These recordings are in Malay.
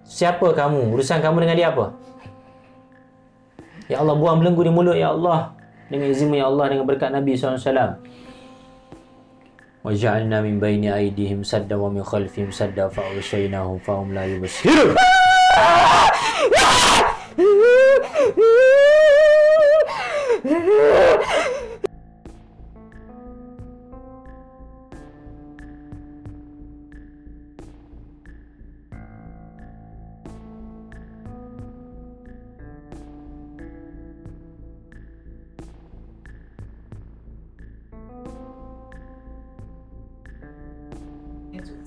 Siapa kamu? Urusan kamu dengan dia apa? Ya Allah, buang belenggu di mulut ya Allah. Dengan izin ya Allah, dengan berkat Nabi SAW. Waja'alna min baini aydihim sadda wa min khalfihim sadda fa'urshaynahum fahum la yubsirun.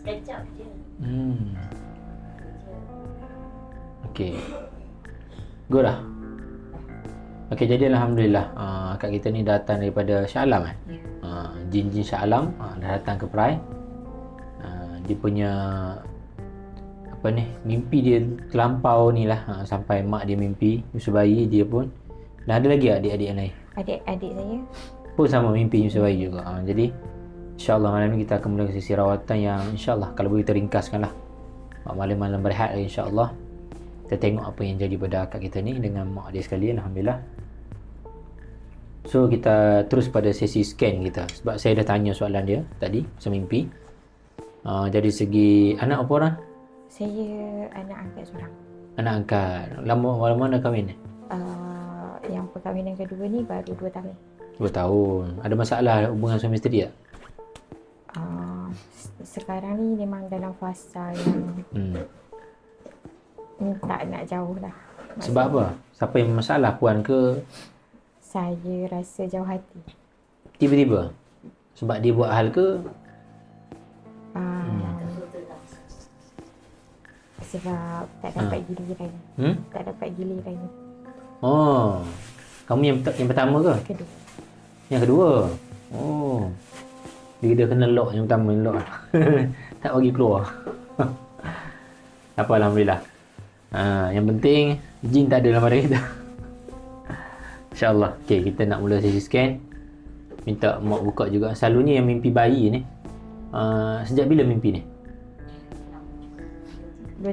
Sekejap je. Okey. Good lah. Okey, jadi Alhamdulillah akak kita ni datang daripada Shah Alam kan? Jin-jin Shah Alam dah datang ke Perai. Dia punya apa ni, mimpi dia terlampau ni lah, sampai mak dia mimpi, Yusuf bayi dia pun. Dan ada lagi adik-adik yang lain? Adik-adik saya pun sama mimpi Yusuf bayi juga. Jadi InsyaAllah malam ni kita akan mula sesi rawatan yang InsyaAllah kalau boleh kita ringkaskan lah. Malam-malam berehat InsyaAllah. Kita tengok apa yang jadi pada akak kita ni dengan mak dia sekali. Alhamdulillah. So kita terus pada sesi scan kita. Sebab saya dah tanya soalan dia tadi pasal mimpi. Dari segi anak apa orang? Saya anak angkat seorang. Anak angkat. Lama mana kahwin ni? Yang perkahwinan kedua ni baru 2 tahun. 2 tahun. Ada masalah hubungan suami isteri tak? Sekarang ni memang dalam fasa yang tak nak jauh lah. Sebab apa? Siapa yang masalah, puan ke? Saya rasa jauh hati. Tiba-tiba? Sebab dia buat hal ke? Sebab tak dapat giliran. Tak dapat giliran. Oh, kamu yang pertama ke? Kedua. Yang kedua? Oh, dia kena lock yang pertama, lock. Tak bagi keluar. Apa, Alhamdulillah. Yang penting jin tak ada dalam badan kita. InsyaAllah. Okay, kita nak mula sesi scan. Minta mak buka juga. Selalunya yang mimpi bayi ni, sejak bila mimpi ni?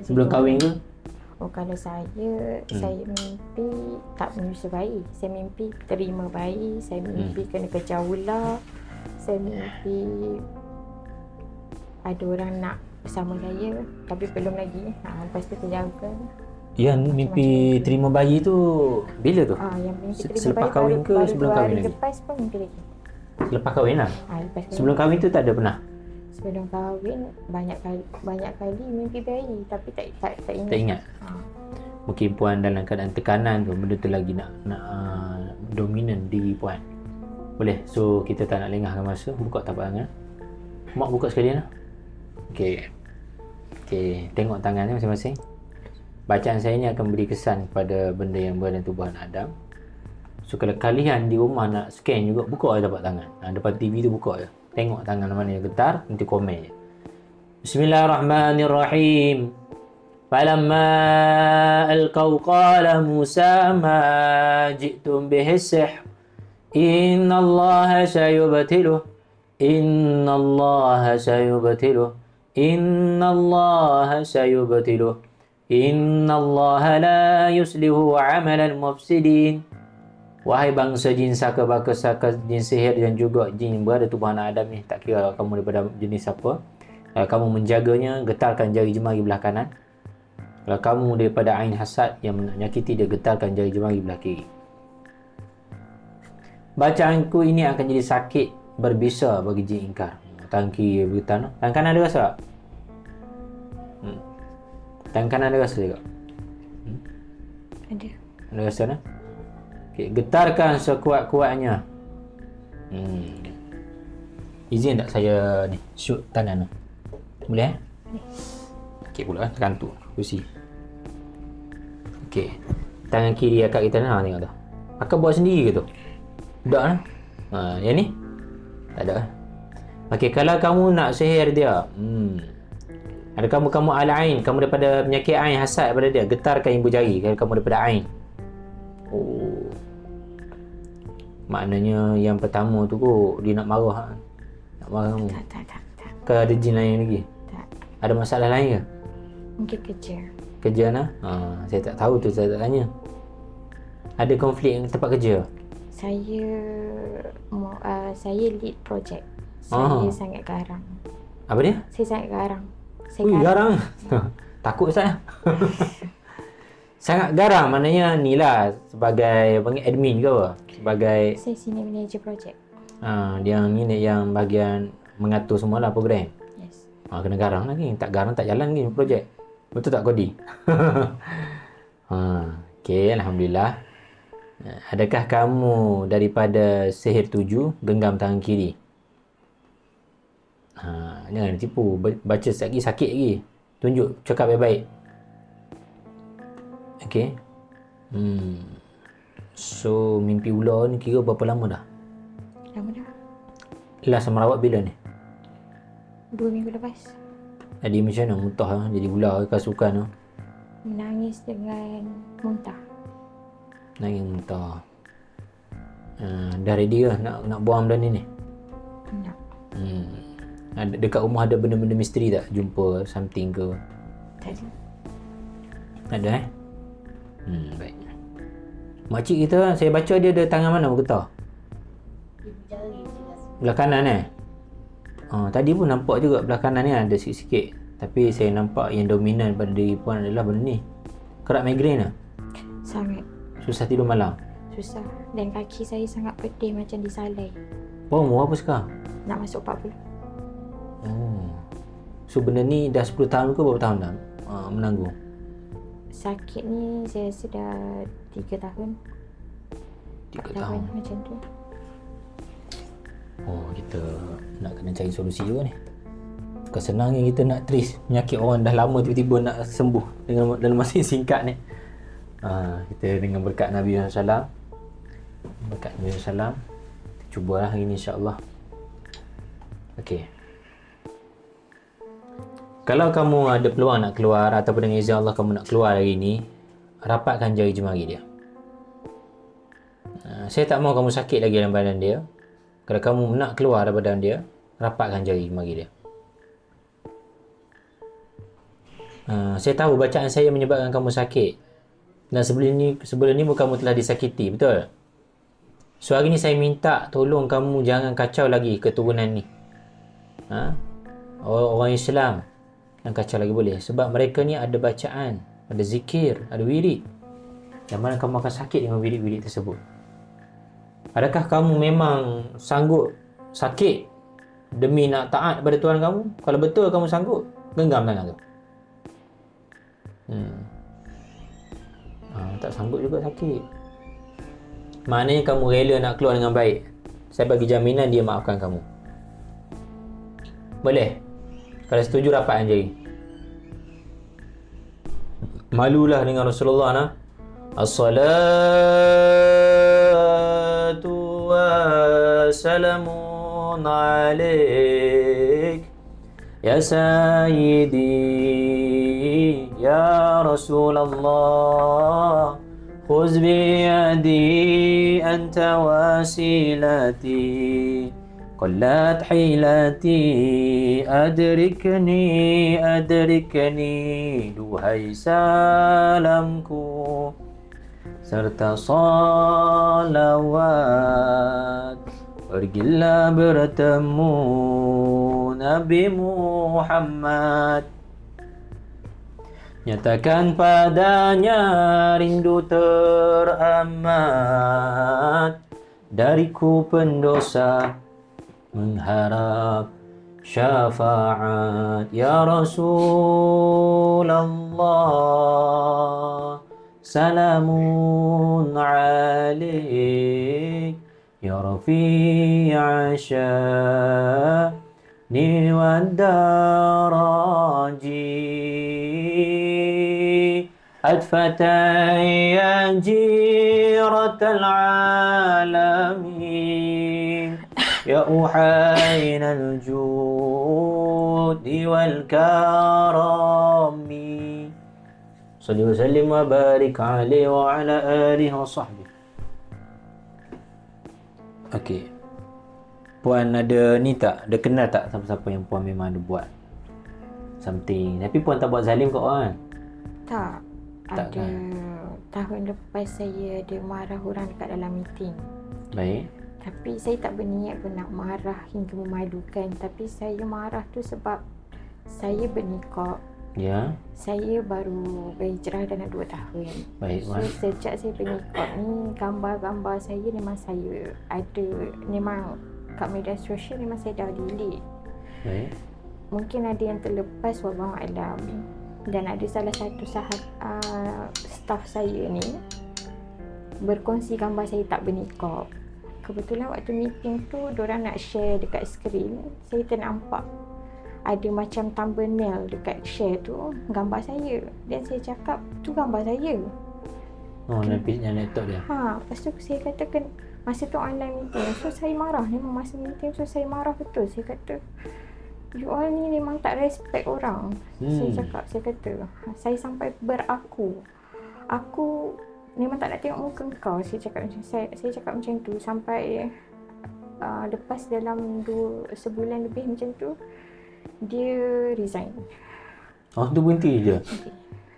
Sebelum kahwin ke? Oh, kalau saya mimpi tak menyusu bayi. Saya mimpi terima bayi. Saya mimpi kena kejar ular. Saya mimpi ada orang nak bersama saya tapi belum lagi. Lepas tu terjaga. Yang mimpi terima bayi tu bila tu? Yang mimpi terima selepas bayi kahwin ke sebelum kahwin lagi? Lepas pun mimpi lagi. Selepas kahwin lah? Lepas kahwin. Sebelum kahwin tu tak ada pernah? Sebelum kahwin banyak kali mimpi bayi tapi tak ingat. Tak ingat? Mungkin puan dalam keadaan tekanan tu, benda tu lagi nak dominan diri puan. Boleh. So kita tak nak lengahkan masa. Buka tapak tangan. Mak buka sekalian lah. Okey. Tengok tangannya masing-masing. Bacaan saya ni akan beri kesan kepada benda yang berada dalam tubuh anak Adam. So kalau kalian di rumah nak scan juga, buka je tapak tangan. Depan TV tu buka je. Tengok tangan mana yang getar, nanti komen je. Bismillahirrahmanirrahim. Falamma alqaw qala Musa ma ji'tum bihi sihr. Inna Allah sayubtiluh. Inna Allah sayubtiluh. Inna Allah sayubtiluh. Inna Allah la yuslihu amalal mufsidin. Wahai bangsa jin saka-baka saka jin sihir dan juga jin yang berada tubuh anak Adam ni, tak kira kamu daripada jenis apa, kamu menjaganya, getarkan jari jemari belah kanan. Kalau kamu daripada ain hasad yang menyakiti dia, getarkan jari jemari belah kiri. Bacaanku ini akan jadi sakit berbisa bagi jin ingkar. Tangan kiri bergetar. Tangan kanan ada rasa tak? Tangan kanan ada rasa juga? Ada. Ada rasa tak? Okay, getarkan sekuat-kuatnya. Izin tak saya ni shoot tangan tu? Boleh Boleh. Okey pula tekan tu kursi. Okey. Tangan kiri akak kita nak tengok tu. Akak buat sendiri ke tu? Tak lah. Yang ni? Tak ada. Okey, kalau kamu nak sihir dia, ada kamu al-ain, kamu daripada penyakit ain, hasad pada dia, getarkan ibu jari kalau kamu daripada ain. Oh. Maknanya yang pertama tu kot dia nak marah. Nak marah kamu. Tak. Ke ada jin lain lagi? Tak. Ada masalah lain ke? Mungkin kerja. Kerja nah? Saya tak tahu tu, saya tak tanya. Ada konflik dengan tempat kerja? Saya lead project. Saya sangat garang. Apa dia? Saya sangat garang. Saya Ui, garang. Takut saya. Sangat garang maknanya ni lah sebagai admin ke apa? Sebagai Saya senior manager project. yang ni yang bahagian mengatur semualah program. Yes. Kena garang lagi. Tak garang tak jalan lagi projek. Betul tak Kodi? Okey, alhamdulillah. Adakah kamu daripada sihir 7 genggam tangan kiri? Jangan tipu. Baca sekejap lagi sakit lagi. Tunjuk, cakap baik-baik. Okey. So, mimpi ular ni kira berapa lama dah? Lama dah. Last merawat bila ni? 2 minggu lepas. Jadi macam mana? Muntah lah. Jadi ular ke kasukan lah. Menangis dengan muntah. Nangis muntah. Dah ready lah nak buang benda ni? Nak. Dekat rumah ada benda-benda misteri tak? Jumpa something ke? Tak ada. Ada baik. Makcik kita, saya baca dia ada tangan mana bergetar? Belah kanan tadi pun nampak juga belah kanan ni ada sikit-sikit. Tapi saya nampak yang dominan pada diri puan adalah benda ni. Kerap migraine lah? Sangat. Susah tidur malam? Susah. Dan kaki saya sangat pedih macam disalai. Umur apa sekarang? Nak masuk 40. So benda ni dah 10 tahun ke berapa tahun dah menanggung? Sakit ni saya rasa dah 3 tahun. 3 tahun. Macam tu. Kita nak kena cari solusi juga ni. Bukan senang ni kita nak trace penyakit orang dah lama tiba-tiba nak sembuh dalam masa yang singkat ni. Kita dengan berkat Nabi SAW, kita cubalah hari ni insya-Allah. Okey. Kalau kamu ada peluang nak keluar ataupun dengan izin Allah kamu nak keluar hari ni, rapatkan jari jemari dia. Saya tak mahu kamu sakit lagi dalam badan dia. Kalau kamu nak keluar dari badan dia, rapatkan jari jemari dia. Saya tahu bacaan saya menyebabkan kamu sakit. Dan sebelum ni pun kamu telah disakiti, betul? So hari ni saya minta tolong kamu jangan kacau lagi keturunan ni. Orang Islam yang kacau lagi boleh. Sebab mereka ni ada bacaan, ada zikir, ada wirid. Yang mana kamu akan sakit dengan wirid-wirid tersebut. Adakah kamu memang sanggup sakit demi nak taat kepada Tuhan kamu? Kalau betul kamu sanggup, genggam tangan tu. Tak sanggup juga sakit. Maknanya kamu rela nak keluar dengan baik. Saya bagi jaminan dia maafkan kamu. Boleh? Kalau setuju rapatkan jari. Malulah dengan Rasulullah nah. As-salatu wassalamun alaik ya sayyidi ya Rasulullah khuz biyadi anta wasilati قلت حيلتي أدركني duhai salamku serta salawat pergilah bertemu Nabi Muhammad nyatakan padanya rindu teramat dariku pendosa mengharap syafaat ya Rasulullah salamun alaik ya rafi'a sya'ni wa daraji adfatan ya jiratal alamin يا أحين الجود والكرم صل وسلم وبارك عليه وعلى آله وصحبه. Okey. Puan ada ni tak? Ada kenal tak siapa-siapa yang puan memang ada buat something. Tapi puan tak buat zalim kat orang. Tak. Tak Ada tahun lepas saya ada marah orang dekat dalam meeting. Baik. Tapi saya tak berniat pun nak marah hingga memalukan. Tapi saya marah tu sebab saya bernikah. Ya. Saya baru berhijrah dalam 2 tahun. Baik, So Wan. sejak saya bernikah ni, gambar-gambar saya memang saya ada, memang kat media sosial memang saya dah delete. Baik. Mungkin ada yang terlepas, wallahualam. Dan ada salah satu staff saya ni berkongsi gambar saya tak bernikah. Kebetulan waktu meeting tu diorang nak share dekat skrin, saya ternampak ada macam thumbnail dekat share tu gambar saya. Dan saya cakap tu gambar saya. Oh, yang laptop dia. Lepas tu saya katakan masa tu online meeting, so saya marah. Memang masa meeting tu saya marah betul. Saya kata you all ni memang tak respect orang. Saya kata saya sampai beraku. Aku memang tak nak tengok muka kau. Saya cakap macam tu sampai lepas dalam sebulan lebih macam tu dia resign. Oh, tu berhenti je.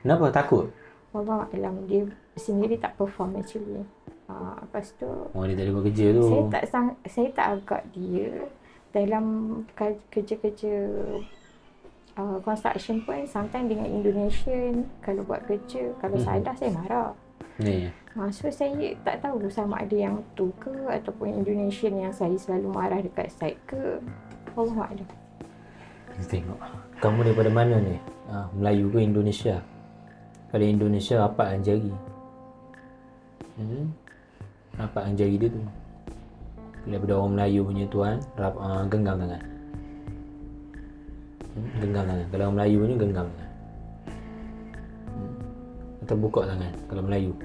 Kenapa? Takut? Wallahualam, dia sendiri tak perform actually. Lepas tu Dia tak ada buat kerja tu. saya tak agak dia dalam kerja-kerja construction pun. Sometimes dengan Indonesian kalau buat kerja, kalau salah saya marah. Ni. So saya tak tahu sama ada yang tu ke ataupun Indonesian yang saya selalu marah dekat site ke. Wallahualam. Kita tengok. Kamu daripada mana ni? Melayu ke Indonesia? Kalau Indonesia, rapat jari. Rapat jari dia tu. Daripada orang Melayu punya tuan, genggam tangan. Genggam tangan. Kalau orang Melayu punya, genggam tangan. Atau buka tangan kalau Melayu.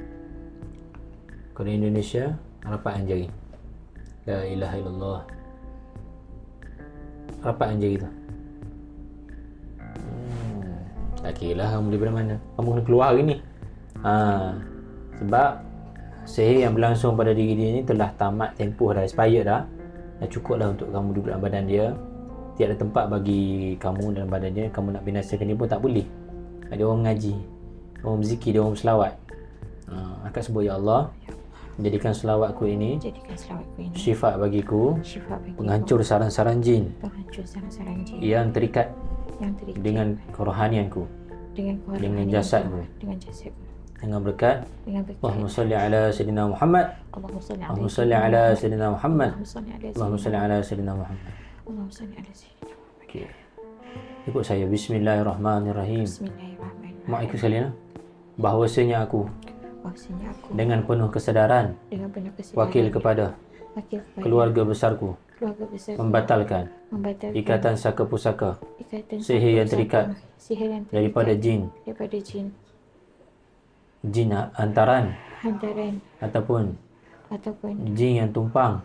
Kalau Indonesia, rapat jari. La ilaha illallah. Rapat jari tu. Tak kira lah kamu daripada mana. Kamu kena keluar hari ni. Sebab sihir yang berlangsung pada diri dia ni telah tamat tempoh dah, expired dah. Dah cukup lah untuk kamu duduk dalam badan dia. Tiada tempat bagi kamu dalam badan dia. Kamu nak binasakan dia pun tak boleh. Ada orang mengaji, orang berzikir, dia orang berselawat. Akak sebut, Ya Allah, jadikan selawatku ini syifa bagiku, penghancur sarang-sarang jin yang terikat dengan kerohanianku, dengan jasadku, dengan berkat Allahumma salli ala Sayyidina Muhammad, Allahumma salli ala Sayyidina Muhammad, Allahumma salli ala Sayyidina Muhammad. Okey, ikut saya. Bismillahirrahmanirrahim. Mak ikut sekalian. Bahawasanya aku dengan penuh kesedaran wakil kepada keluarga besarku membatalkan ikatan saka pusaka sihir yang terikat daripada jin hantaran ataupun jin yang tumpang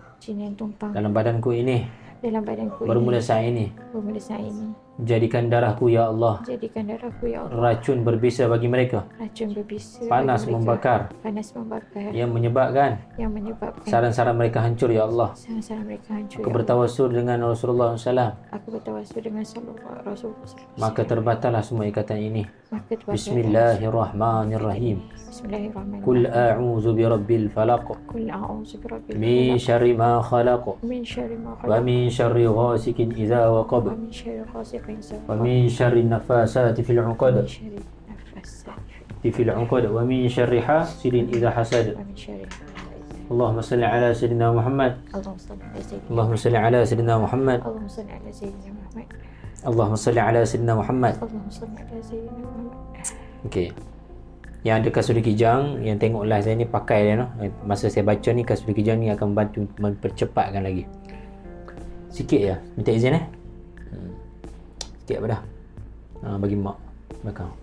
dalam badanku ini bermula saat ini. Jadikan darahku, Ya Allah, racun berbisa bagi mereka, panas membakar yang menyebabkan sarang-sarang mereka hancur, Ya Allah. Aku bertawassul dengan Rasulullah SAW, maka terbatallah semua ikatan ini. Bismillahirrahmanirrahim. Qul a'udzu birabbil falaq min syarri ma khalaq wa min syarri ghasikin idza waqab wa min syarri nafasati fil 'uqad wa min syarri hasidin idza hasad. Allahumma salli ala Sayyidina Muhammad, Allahumma salli ala Sayyidina Muhammad, Allahumma salli ala Sayyidina Muhammad. Okey. Yang ada kasuri kijang, yang tengok live saya ni pakai dia, no? Masa saya baca ni, kasuri kijang ni akan membantu mempercepatkan lagi. Sikit je, minta izin sikit apa dah. Bagi mak belakang.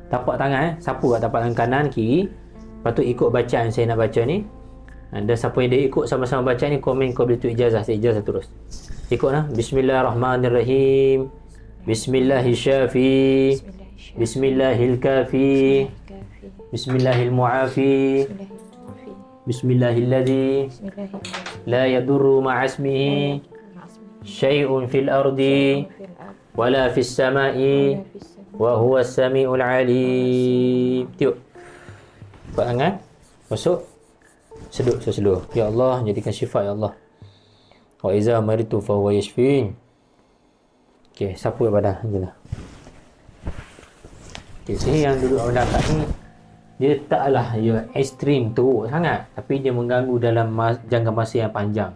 Tapak tangan, sapu kat tapak tangan kanan, kiri. Lepas tu ikut bacaan saya nak baca ni. Dan siapa yang dia ikut sama-sama baca ni, komen kau boleh tu ijazah, saya ijazah terus. Ikut lah. Bismillahirrahmanirrahim. Bismillahirrahmanirrahim. Bismillahirrahmanirrahim. Bismillahirrahmanirrahim. Bismillahilladzi la yadurru ma'asmihi syai'un fil ardi wala fis sama'i wa huwa as-sami'ul 'alim. Tengok. Buat tangan. Masuk. Seduk seluruh. Ya Allah, jadikan syifa ya Allah. Wa iza maritu fa huwa yashfin. Okey, sapu badan jelah. Okey, sini yang duduk pada akak ni dia taklah dia ekstrim teruk sangat, tapi dia mengganggu dalam jangka masa yang panjang.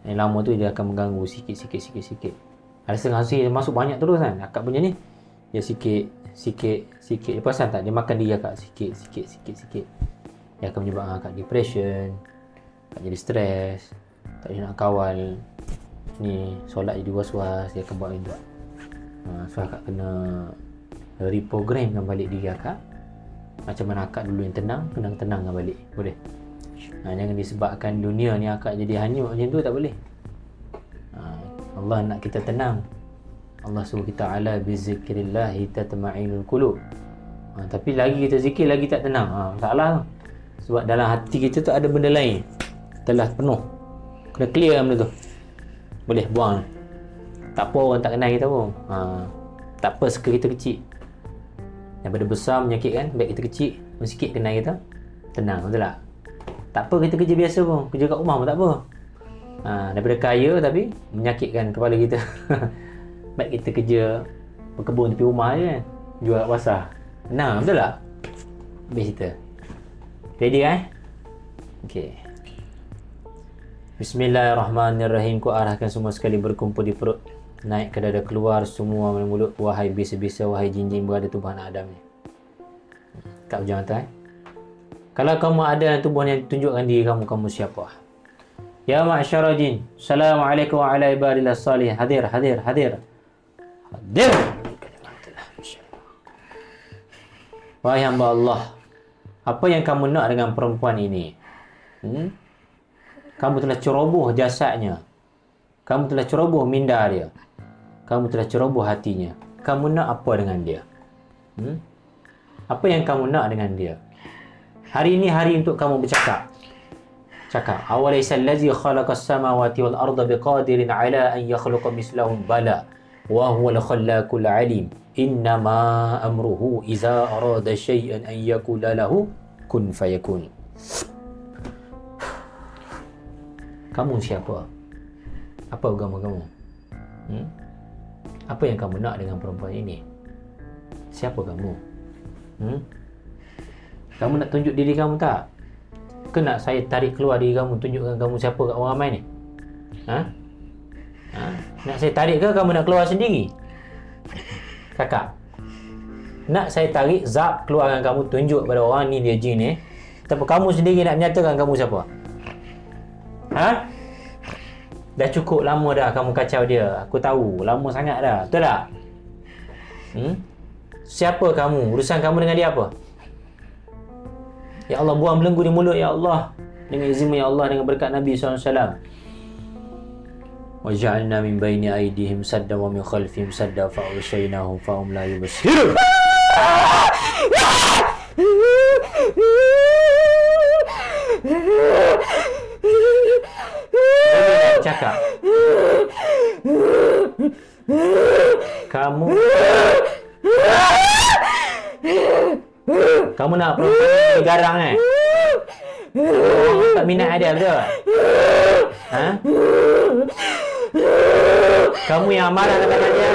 Yang lama tu dia akan mengganggu sikit. Ada setengah masuk banyak terus kan. Akak punya ni dia sikit. Dia perasan tak? Dia makan diri akak sikit. Dia akan menyebabkan akak depression, akak jadi stres, tak boleh nak kawal ni, solat jadi was-was, dia akan buat macam tu. So akak kena reprogramkan balik diri akak. Macam mana akak dulu yang kena tenangkan balik. Boleh? Jangan disebabkan dunia ni akak jadi hanyut macam tu, tak boleh. Allah nak kita tenang. Allah suruh kita ala bizikrillah tatma'innul qulub. Tapi lagi kita zikir lagi tak tenang. Masalah tu. Sebab dalam hati kita tu ada benda lain. Telah penuh. Kena clear benda tu. Boleh buang. Tak apa orang tak kenal kita pun. Tak apa suka kita kecil. Daripada besar menyakitkan, baik kita kecil, sikit kenal kita, tenang, betul tak? Tak apa kita kerja biasa pun, kerja kat rumah pun tak apa. Daripada kaya tapi menyakitkan kepala kita. Baik kita kerja berkebun tepi rumah je kan, jual kat pasar. Tenang, betul tak? Habis kita. Ready kan? Okey. Bismillahirrahmanirrahim. Ku arahkan semua sekali berkumpul di perut. Naik ke dada, keluar semua dari mulut. Wahai bisa-bisa, wahai jin-jin berada tubuh anak Adam ni. Kat hujung atas. Kalau kamu ada dalam tubuh yang tunjukkan diri kamu, kamu siapa? Ya ma'asyara jin. Assalamualaikum wa ala ibadillah salih. Hadir. Wahai hamba Allah, apa yang kamu nak dengan perempuan ini? Kamu telah ceroboh jasadnya. Kamu telah ceroboh minda dia. Kamu telah ceroboh hatinya. Kamu nak apa dengan dia? Apa yang kamu nak dengan dia? Hari ini hari untuk kamu bercakap. Cakap. Awalaysa allazi khalaqas samawati wal arda biqadirin ala an yakhluqa mislahum bala wa huwal khallaqul alim. Innama amruhu iza arada syai'an an yaqula lahu kun fayakun. Kamu siapa? Apa agama kamu? Apa yang kamu nak dengan perempuan ini? Siapa kamu? Kamu nak tunjuk diri kamu tak? Ke nak saya tarik keluar diri kamu, tunjukkan kamu siapa kat orang ramai ni? Nak saya tarik ke kamu nak keluar sendiri? Kakak, nak saya tarik zap keluarkan kamu, tunjuk pada orang ni dia jin ni, tapi kamu sendiri nak menyatakan kamu siapa? Dah cukup lama dah kamu kacau dia. Aku tahu, lama sangat dah. Betul tak? Siapa kamu? Urusan kamu dengan dia apa? Ya Allah, buang belenggu di mulut ya Allah. Dengan izin ya Allah, dengan berkat Nabi SAW. Waja'alna min baini aydihim sadda wa min khalfihim sadda fa'ushaynahum fa'hum la yubsirun. Cakap. Kamu nak perempuan garang tak minat dia, betul? Kamu yang marah kata dia.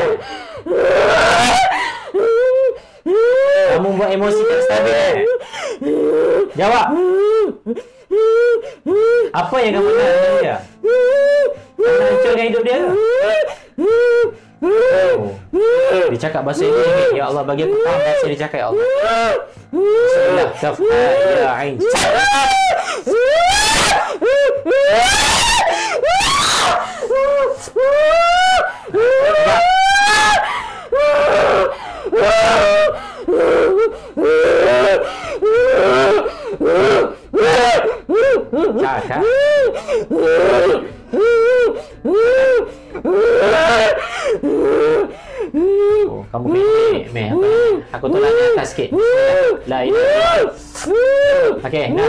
Kamu buat emosi tak stabil. Jawab. Apa yang kamu nak dengan dia? Kamu nak hancurkan hidup dia ke? Dia cakap bahasa Inggeris. Ya Allah, bagi aku faham bahasa dia cakap ya Allah. Bismillah. Kaf ya ain. Cakap. Kamu meh. Aku tolak di atas sikit. La ilaha illallah. Okey, nah.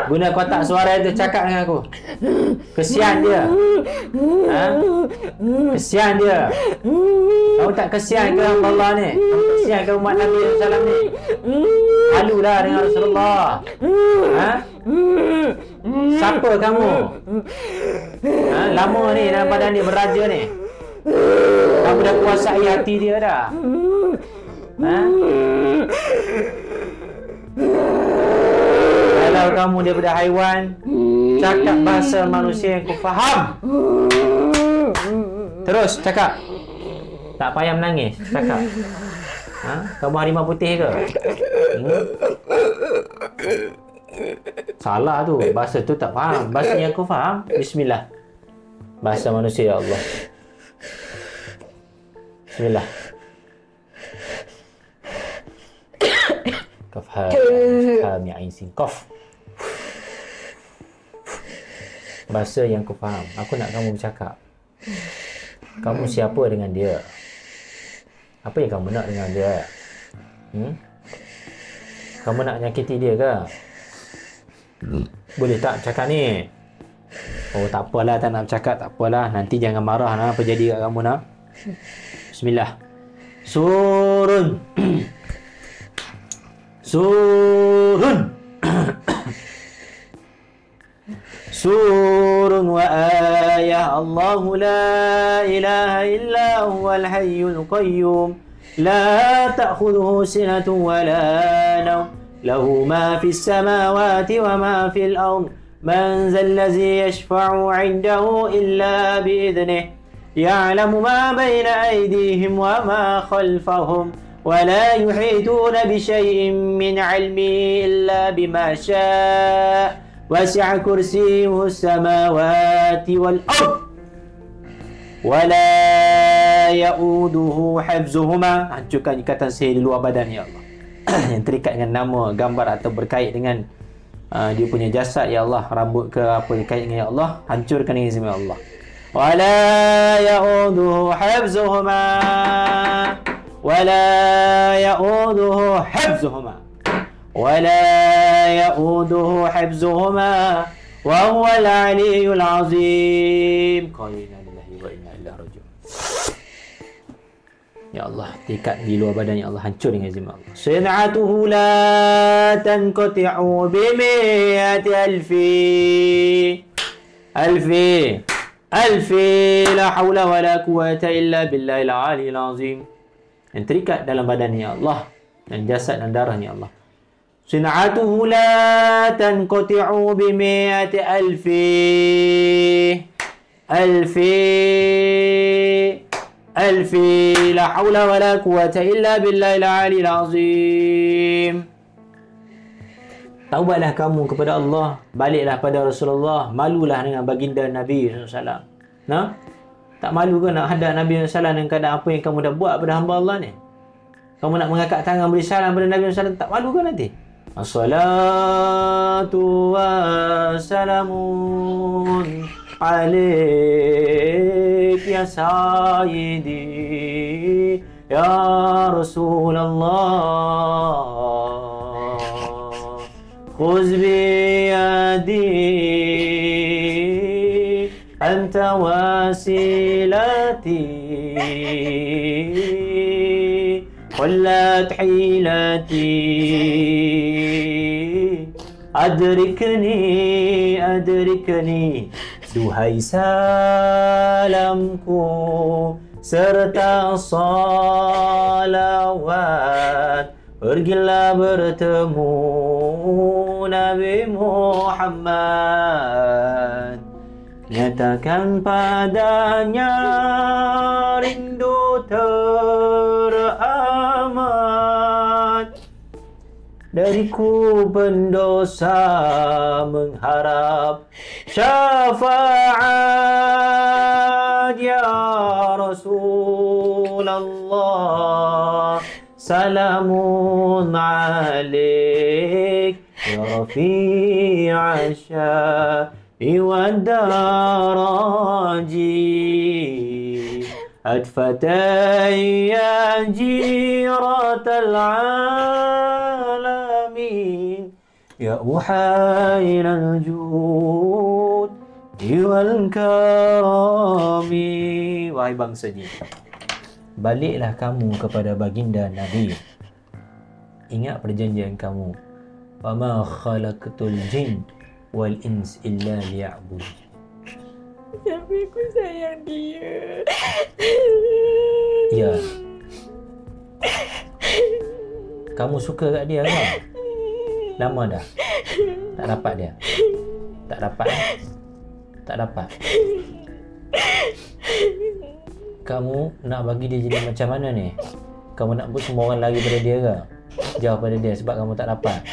Guna kotak suara itu cakap dengan aku. Kesian dia. Ha? Kesian dia. Kamu tak kesian ke hamba Allah ni? Kamu tak kesian ke umat Nabi SAW ni? Halulah dengan Rasulullah. Ha? Siapa kamu? Ha? Lama ni dalam badan ni beraja ni. Kamu dah kuasai hati dia dah. Ha? Kalau kamu daripada haiwan, cakap bahasa manusia yang kau faham. Terus cakap. Tak payah menangis, cakap. Ha? Kamu harimau putih ke? Salah tu. Bahasa tu tak faham. Bahasa yang kau faham, bismillah. Bahasa manusia, ya Allah. Bismillah. Kaf ha mi ain sin qaf. Bahasa yang kau faham. Aku nak kamu bercakap. Kamu siapa dengan dia? Apa yang kamu nak dengan dia? Kamu nak nyakiti dia ke? Boleh tak cakap ni? Oh, tak apalah, tak nak bercakap, tak apalah. Nanti jangan marah lah apa jadi kat kamu nak. Bismillah. Surun. Surun. Surun wa ayah Allahu la ilaha illa huwal hayyul qayyum la ta'khudhuhu sinatun wa la nawm lahu ma fis samawati wa ma fil ard man zal ladzi yashfa'u 'indahu illa bi idhnihi ya'lamu ma bayna aydihim wa ma khalfahum ولا يحيطون بشيء من علمه إلا بما شاء وسع كرسيه السماوات والأرض ولا يؤوده حفظهما. Hancurkan ikatan sihir di luar badan, ya Allah. Yang terikat dengan nama, gambar atau berkait dengan dia punya jasad, ya Allah. Rambut ke apa berkait dengan, ya Allah. Hancurkan dengan izin Allah. ولا يؤوده حفظهما ولا يؤوده حفظهما ولا يؤوده حفظهما وهو العلي العظيم. Inna lillahi wa inna ilaihi raji'un. Ya Allah, terikat di luar badan, ya Allah, hancur dengan izin Allah. Sin'atuhu la tanqati'u bi mi'ati alfi la hawla wa la quwwata illa billahil aliyyil azim. Yang terikat dalam badan, ya Allah, dan jasad dan darah, ya Allah. Sin'atuhu la tanqati'u bi mi'ati alfi la hawla wa la quwwata illa billahil aliyyil azim. Taubatlah kamu kepada Allah, baliklah pada Rasulullah, malulah dengan baginda Nabi SAW. Nah, tak malu ke nak hadap Nabi SAW dengan keadaan apa yang kamu dah buat pada hamba Allah ni? Kamu nak mengangkat tangan beri salam pada Nabi SAW, tak malu ke nanti? Assalatu wassalamun alaik ya sayyidi ya Rasulullah khuz biyadi anta wasilati قلت حيلتي أدركني duhai salamku serta salawat, pergilah bertemu Nabi Muhammad, nyatakan padanya rindu teramat. Dariku pendosa mengharap syafaat ya Rasulullah. Salamun alaik ya rafi'a sya'i wa daraji. Adfatai ya jiratal alamin Ya uhailal jud wal karami. Wahai bangsa jin, baliklah kamu kepada baginda Nabi. Ingat perjanjian kamu. Wa ma khalaqtul jin wal ins illa liya'bud. Tapi aku sayang dia. Ya. Kamu suka kat dia kan? Lama dah tak dapat dia. Tak dapat. Tak dapat. Kamu nak bagi dia jadi macam mana ni? Kamu nak buat semua orang lari pada dia ke? Jauh pada dia sebab kamu tak dapat?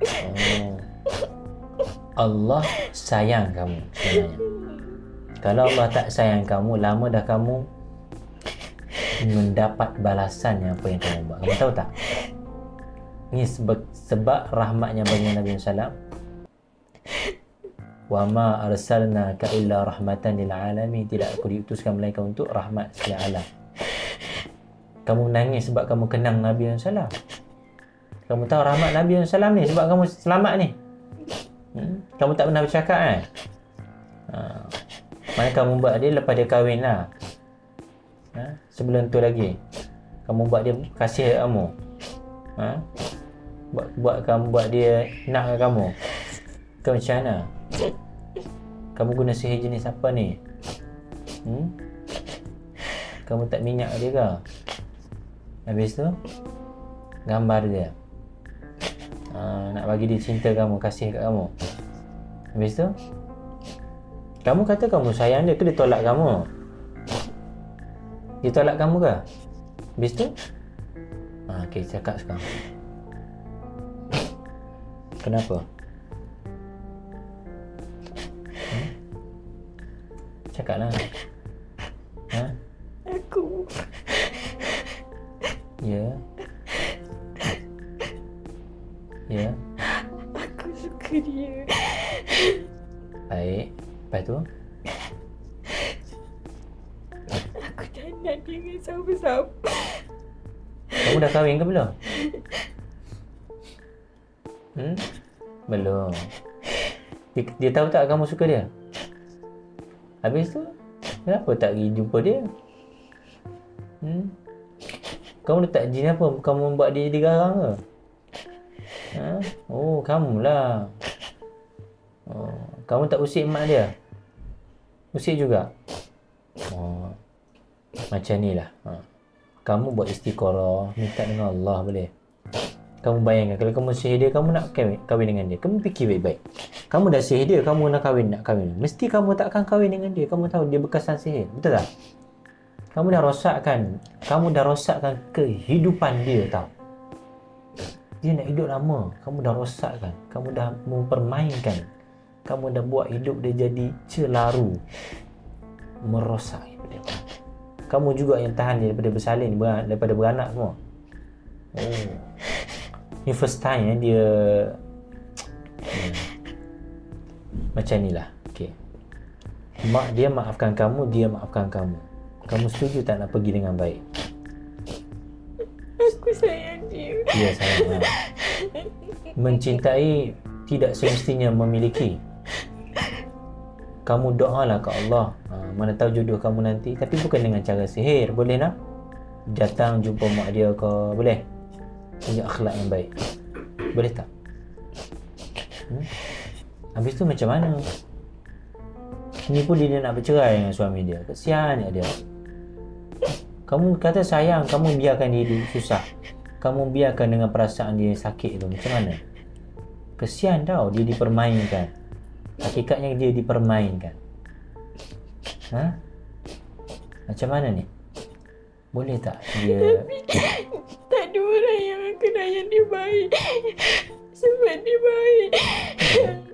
Oh. Allah sayang kamu sebenarnya. Kalau Allah tak sayang kamu, lama dah kamu mendapat balasan yang apa yang kamu buat. Kamu tahu tak? Ini sebab rahmatnya bagi Nabi SAW. Wa ma arsalnaka illa rahmatan lil alamin. Tidak aku diutuskan melainkan untuk rahmat sekalian alam. Kamu menangis sebab kamu kenang Nabi SAW. Kamu tahu rahmat Nabi SAW ni sebab kamu selamat ni. Kamu tak pernah bercakap kan? Mana kamu buat dia lepas dia kahwin lah. Sebelum tu lagi kamu buat dia kasih kamu. Buat dia nak ke kamu. Kau macam mana? Kamu guna sihir jenis apa ni? Kamu tak minyak dia ke? Habis tu gambar dia. Nak bagi dia cinta kamu, kasih kat kamu. Habis tu kamu kata kamu sayang dia ke dia tolak kamu? Dia tolak kamu ke? Habis tu okey, cakap sekarang. Kenapa? Cakaplah. Aku. Ya. Ya. Aku suka dia. Baik. Lepas tu? Aku tak nak dia dengan siapa-siapa. Kamu dah kahwin ke belum? Belum. Dia tahu tak kamu suka dia? Habis tu kenapa tak pergi jumpa dia? Kamu letak jin apa? Kamu buat dia jadi garang ke? Oh, kamulah. Oh, kamu tak usik mak dia? Usik juga? Oh, macam ni lah. Kamu buat istiqarah, minta dengan Allah boleh? Kamu bayangkan kalau kamu sihir dia, kamu nak kahwin dengan dia. Kamu fikir baik-baik. Kamu dah sihir dia, kamu nak kahwin. Mesti kamu tak akan kahwin dengan dia. Kamu tahu dia bekasan sihir. Betul tak? Kamu dah rosakkan kehidupan dia tau. Dia nak hidup lama. Kamu dah rosakkan. Kamu dah mempermainkan. Kamu dah buat hidup dia jadi celaru. Merosak dia. Kamu juga yang tahan dia daripada bersalin, daripada beranak semua. Oh. Ni first time dia macam ni lah. Okay. Dia maafkan kamu, dia maafkan kamu. Kamu setuju tak nak pergi dengan baik? Aku sayang dia. Ya, sayang. Mencintai tidak semestinya memiliki. Kamu doalah ke Allah. Mana tahu jodoh kamu nanti. Tapi bukan dengan cara sihir. Boleh nak? Datang jumpa mak dia ke? Boleh? Punya akhlak yang baik. Boleh tak? Habis tu macam mana? Ni pun dia nak bercerai dengan suami dia. Kesian dia. Kamu kata sayang, kamu biarkan dia susah. Kamu biarkan dengan perasaan dia sakit tu. Macam mana? Kesian tau, dia dipermainkan. Hakikatnya dia dipermainkan. Macam mana ni? Boleh tak dia... Tapi tak ada orang yang akan layan dia baik. Sebab dia baik.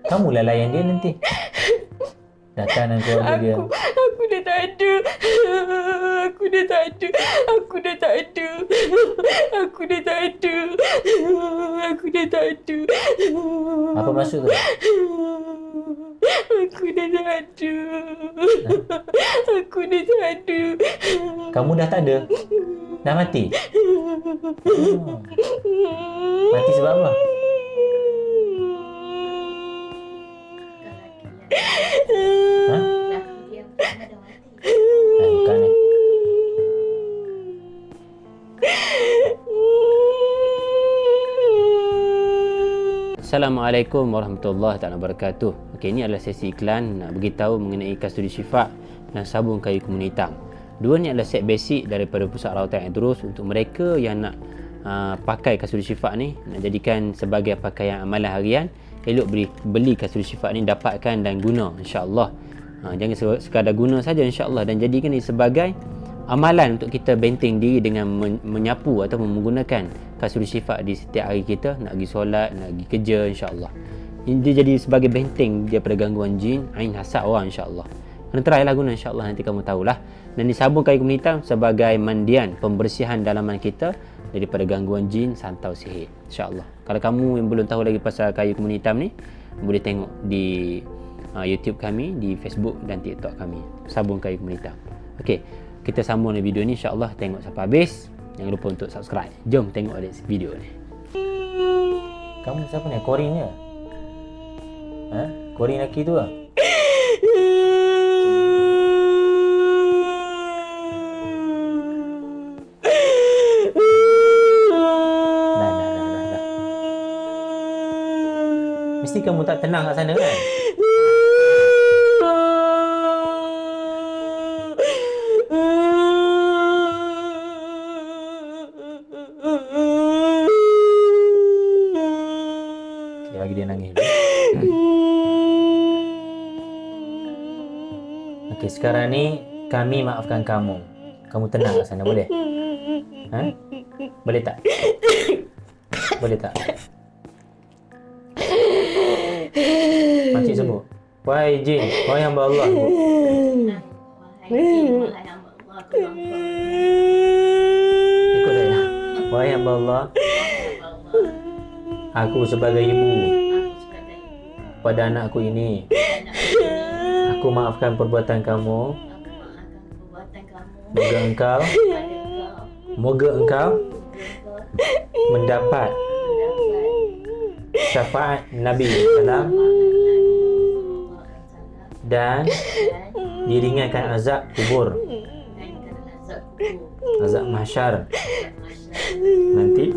Kamulah layan dia nanti. Datang dengan keluarga dia. Aku dah tak ada. Aku dah tak ada. Aku dah tak ada. Aku dah tak ada. Aku dah tak ada. Apa maksud tu? Aku dah tak ada. Aku dah tak ada. Kamu dah tak ada? Dah mati? Mati sebab apa? Assalamualaikum warahmatullahi taala wabarakatuh. Okey, ini adalah sesi iklan nak beritahu mengenai Kasturi Syifa dan sabun kayu kumin hitam. Dua ni adalah set basic daripada Pusat Rawatan Aidrus untuk mereka yang nak pakai Kasturi Syifa ni, nak jadikan sebagai pakaian amalan harian. Elok beli Kasturi Syifa ni, dapatkan dan guna insya-Allah. Jangan sekadar guna saja insya-Allah, dan jadikan ini sebagai amalan untuk kita benteng diri dengan menyapu atau menggunakan Kasturi Syifa di setiap hari kita, nak pergi solat, nak pergi kerja insya-Allah. Ini dia jadi sebagai benteng daripada gangguan jin, ain hasad orang insya-Allah. Kena try lah guna insya-Allah, nanti kamu tahulah. Dan di sabun kayu kumin hitam sebagai mandian pembersihan dalaman kita daripada gangguan jin, santau, sihir insya-Allah. Kalau kamu yang belum tahu lagi pasal kayu kumin hitam ni, boleh tengok di YouTube kami, di Facebook dan TikTok kami, sabun kayu kumin hitam. Okey, kita sambung video ni insya-Allah, tengok sampai habis. Jangan lupa untuk subscribe. Jom tengok video ni. Kamu siapa ni? Korin ke? Korin lelaki tu lah? Dah. Mesti kamu tak tenang kat sana kan? Lagi dia nangis. Okey, sekarang ni kami maafkan kamu. Kamu tenang kat sana, boleh? Boleh tak? Boleh tak? Makcik sebut, wahai jin, wahai hamba Allah. Ikut saya. Wahai hamba Allah, aku sebagai ibu pada anakku ini, aku maafkan perbuatan kamu. Moga engkau mendapat syafaat Nabi SAW dan diringankan azab kubur, azab mahsyar. Nanti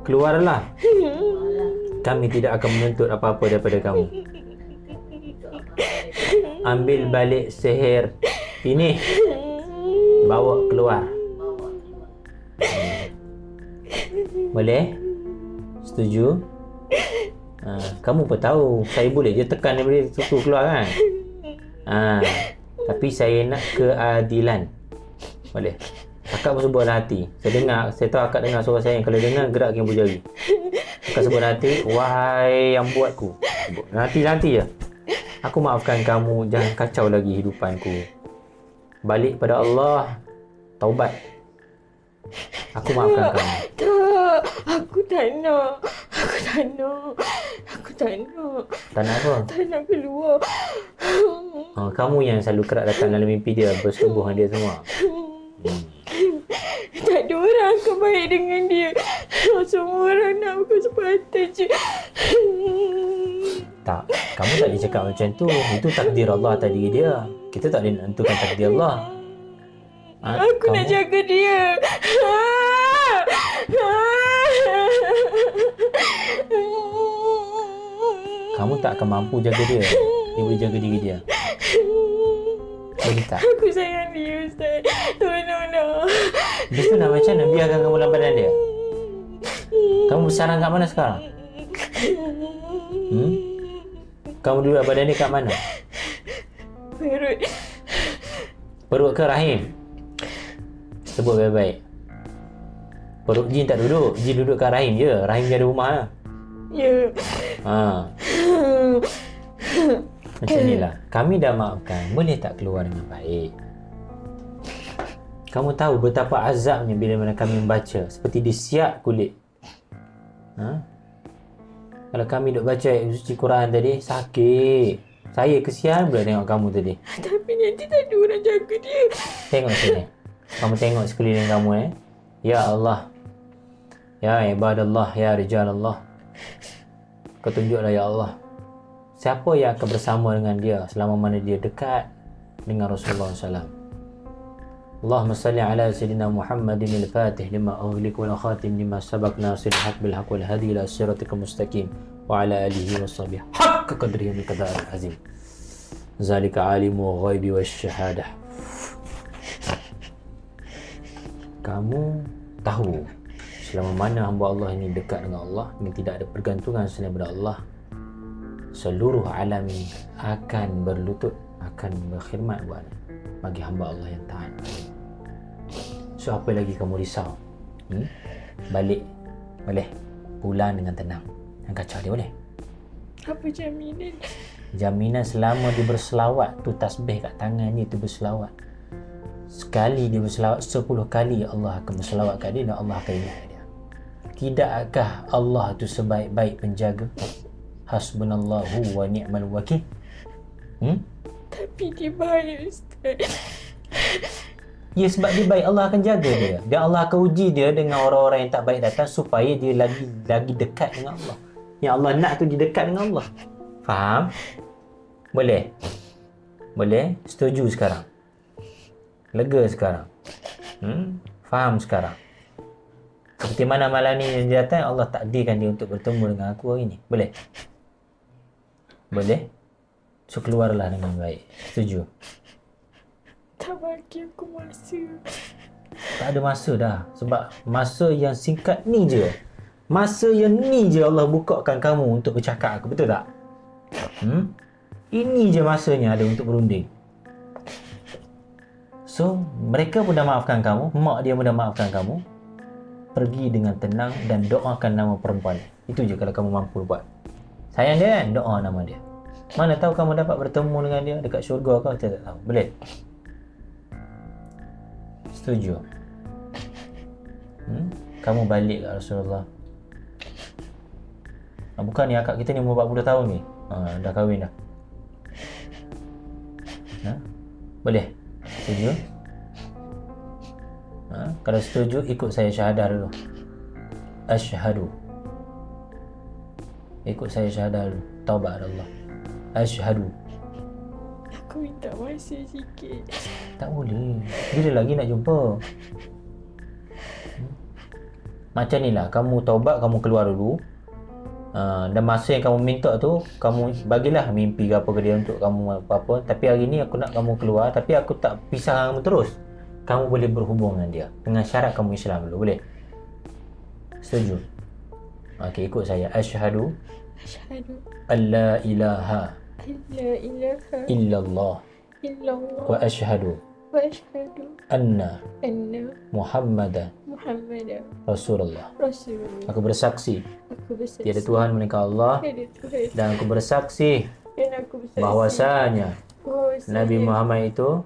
keluarlah, kami tidak akan menuntut apa-apa daripada kamu. Ambil balik sihir ini, bawa keluar. Boleh? Setuju? Kamu pun tahu saya boleh je tekan daripada situ keluar kan? Tapi saya nak keadilan. Boleh? Akak pun sebut dalam hati. Saya dengar, saya tahu akak dengar suara saya. Kalau dengar, gerak yang berjari. Akak sebut dalam hati, wahai yang buatku. Sebut nanti je. Aku maafkan kamu, jangan kacau lagi hidupanku. Balik pada Allah, taubat. Aku maafkan kamu. Tak, aku tak nak. Aku tak nak. Tak nak apa? Tak nak keluar. Kamu yang selalu kerap datang dalam mimpi dia, bersetubuh dengan dia semua. Tak ada orang akan baik dengan dia. Semua orang nak aku sepatah je. Tak, kamu tak boleh cakap macam tu. Itu takdir Allah atas diri dia. Kita tak boleh menentukan takdir Allah. Aku nak jaga dia. Kamu tak akan mampu jaga dia. Dia boleh jaga diri dia. Boleh tak? Aku sayang dia, Ustaz. Tolonglah. Habis tu nak macam mana biarkan kamu dalam badan dia? Kamu bersarang kat mana sekarang? Kamu duduk badan dia kat mana? Perut. Perut ke rahim? Sebut baik-baik. Perut jin tak duduk. Jin duduk kat rahim je. Rahim dia ada rumah lah. Ya. Macam ni lah. Kami dah maafkan. Boleh tak keluar dengan baik? Kamu tahu betapa azabnya bila mana kami membaca. Seperti disiap kulit. Kalau kami duk baca ayat suci Quran tadi, sakit. Saya kesian pula tengok kamu tadi. Tapi nanti tak ada orang jaga dia. Tengok sini. Kamu tengok sekeliling kamu Ya Allah. Ya ibadallah. Ya rijal Allah. Kau tunjuklah ya Allah. Siapa yang akan bersama dengan dia selama mana dia dekat dengan Rasulullah SAW. Allahumma salli ala sayyidina Muhammadin al-Fatih lima ughliq wal khatim lima sabaq nasir haq bil haq wal hadi ila siratikal mustaqim wa ala alihi washabihi haqqa qadrihi bil qadar azim. Zalika alimu ghaibi wasyahadah. Kamu tahu selama mana hamba Allah ini dekat dengan Allah, ini tidak ada pergantungan selain daripada Allah, seluruh alam ini akan berlutut, akan berkhidmat bagi hamba Allah yang taat. So apa lagi kamu risau? Balik boleh, pulang dengan tenang. Yang kacau dia boleh. Apa jaminan? Jaminan selama dia berselawat tu, tasbih kat tangan dia tu berselawat. Sekali dia berselawat, 10 kali Allah akan berselawat kat dia dan Allah akan ingat dia. Tidakkah Allah tu sebaik-baik penjaga? Hasbunallahu wa ni'mal wakil. Tapi dia baik, Ustaz. Ya, sebab dia baik, Allah akan jaga dia. Dan Allah akan uji dia dengan orang-orang yang tak baik datang supaya dia lagi dekat dengan Allah. Yang Allah nak tu dia dekat dengan Allah. Faham? Boleh? Boleh? Setuju sekarang? Lega sekarang? Faham sekarang? Seperti mana malam ni dia datang, Allah takdirkan dia untuk bertemu dengan aku hari ni. Boleh? Boleh? So keluarlah dengan baik. Setuju? Tak bagi aku masa. Tak ada masa dah. Sebab masa yang singkat ni je. Masa yang ni je Allah bukakan kamu untuk bercakap aku. Betul tak? Ini je masanya ada untuk berunding. So, mereka pun dah maafkan kamu. Mak dia pun dah maafkan kamu. Pergi dengan tenang dan doakan nama perempuan. Itu je kalau kamu mampu buat. Sayang dia kan? Doa nama dia. Mana tahu kamu dapat bertemu dengan dia dekat syurga kau, kita tak tahu. Boleh? Setuju? Kamu balik kat Rasulullah. Bukan ni akak kita ni umur 40 tahun ni. Dah kahwin dah. Boleh? Setuju? Kalau setuju, ikut saya syahadah dulu. Asyhadu. Ikut saya syahadah dulu. Taubat Allah. Asyhadu. Aku minta masa sikit. Tak boleh. Bila lagi nak jumpa? Macam ni lah. Kamu taubat, kamu keluar dulu. Dan masa yang kamu minta tu, kamu bagilah mimpi ke apa ke dia untuk kamu apa-apa. Tapi hari ni aku nak kamu keluar, tapi aku tak pisah kamu terus. Kamu boleh berhubung dengan dia dengan syarat kamu Islam dulu. Boleh? Setuju? Okey, ikut saya. Asyhadu alla ilaha illallah wa asyhadu anna Muhammadan Rasulullah. Aku bersaksi tiada Tuhan melainkan Allah, dan aku bersaksi bahwasanya Nabi Muhammad itu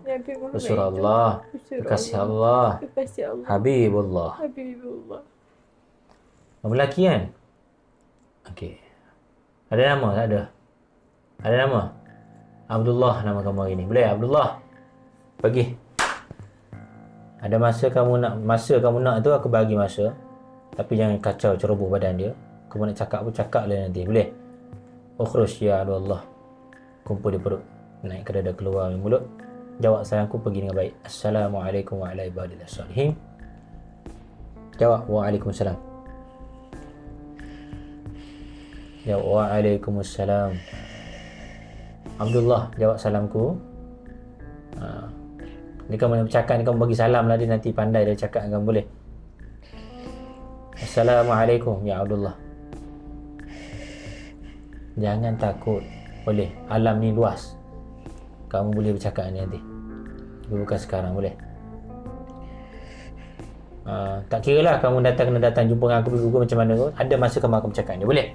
Rasulullah, kekasih Allah, Habibullah. Nama lelaki kan? Okey. Ada nama? Tak ada? Ada nama? Abdullah nama kamu hari ni. Boleh Abdullah? Bagi. Ada masa kamu nak tu aku bagi masa. Tapi jangan kacau ceroboh badan dia. Kamu nak cakap apa, cakap lah nanti. Boleh? Ukhruj ya Allah. Kumpul di perut. Naik ke dada, keluar dari mulut. Jawab sayangku, pergi dengan baik. Assalamualaikum warahmatullahi wabarakatuh. Jawab. Waalaikumsalam. Jawab. Waalaikumsalam. Abdullah, jawab salamku. Ni kamu nak bercakap ni, kamu bagi salam lah dia, nanti pandai dia cakap dengan kamu. Boleh? Assalamualaikum ya Abdullah. Jangan takut. Boleh? Alam ni luas. Kamu boleh bercakap ni nanti. Bukan sekarang. Boleh? Tak kira lah kamu kena datang jumpa dengan aku dulu macam mana pun. Ada masa kamu akan bercakap ni. Boleh?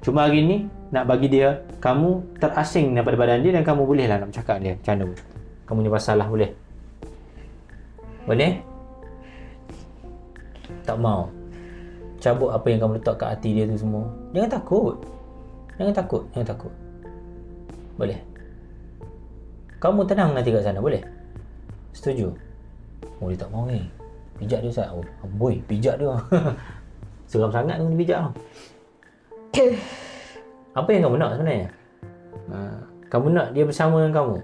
Cuma hari ni nak bagi dia kamu terasing daripada badan dia, dan kamu boleh lah nak bercakap dia macam mana pun. Kamu ni pasal lah. Boleh? Boleh? Tak mau cabut apa yang kamu letak kat hati dia tu semua. Jangan takut. Jangan takut. Boleh? Kamu tenang nanti kat sana. Boleh? Setuju? Oh, dia tak mau ni. Pijak dia Ustaz. Oh, boy, pijak dia. Seram sangat tu dia pijak tu. Apa yang kamu nak sebenarnya? Kamu nak dia bersama dengan kamu.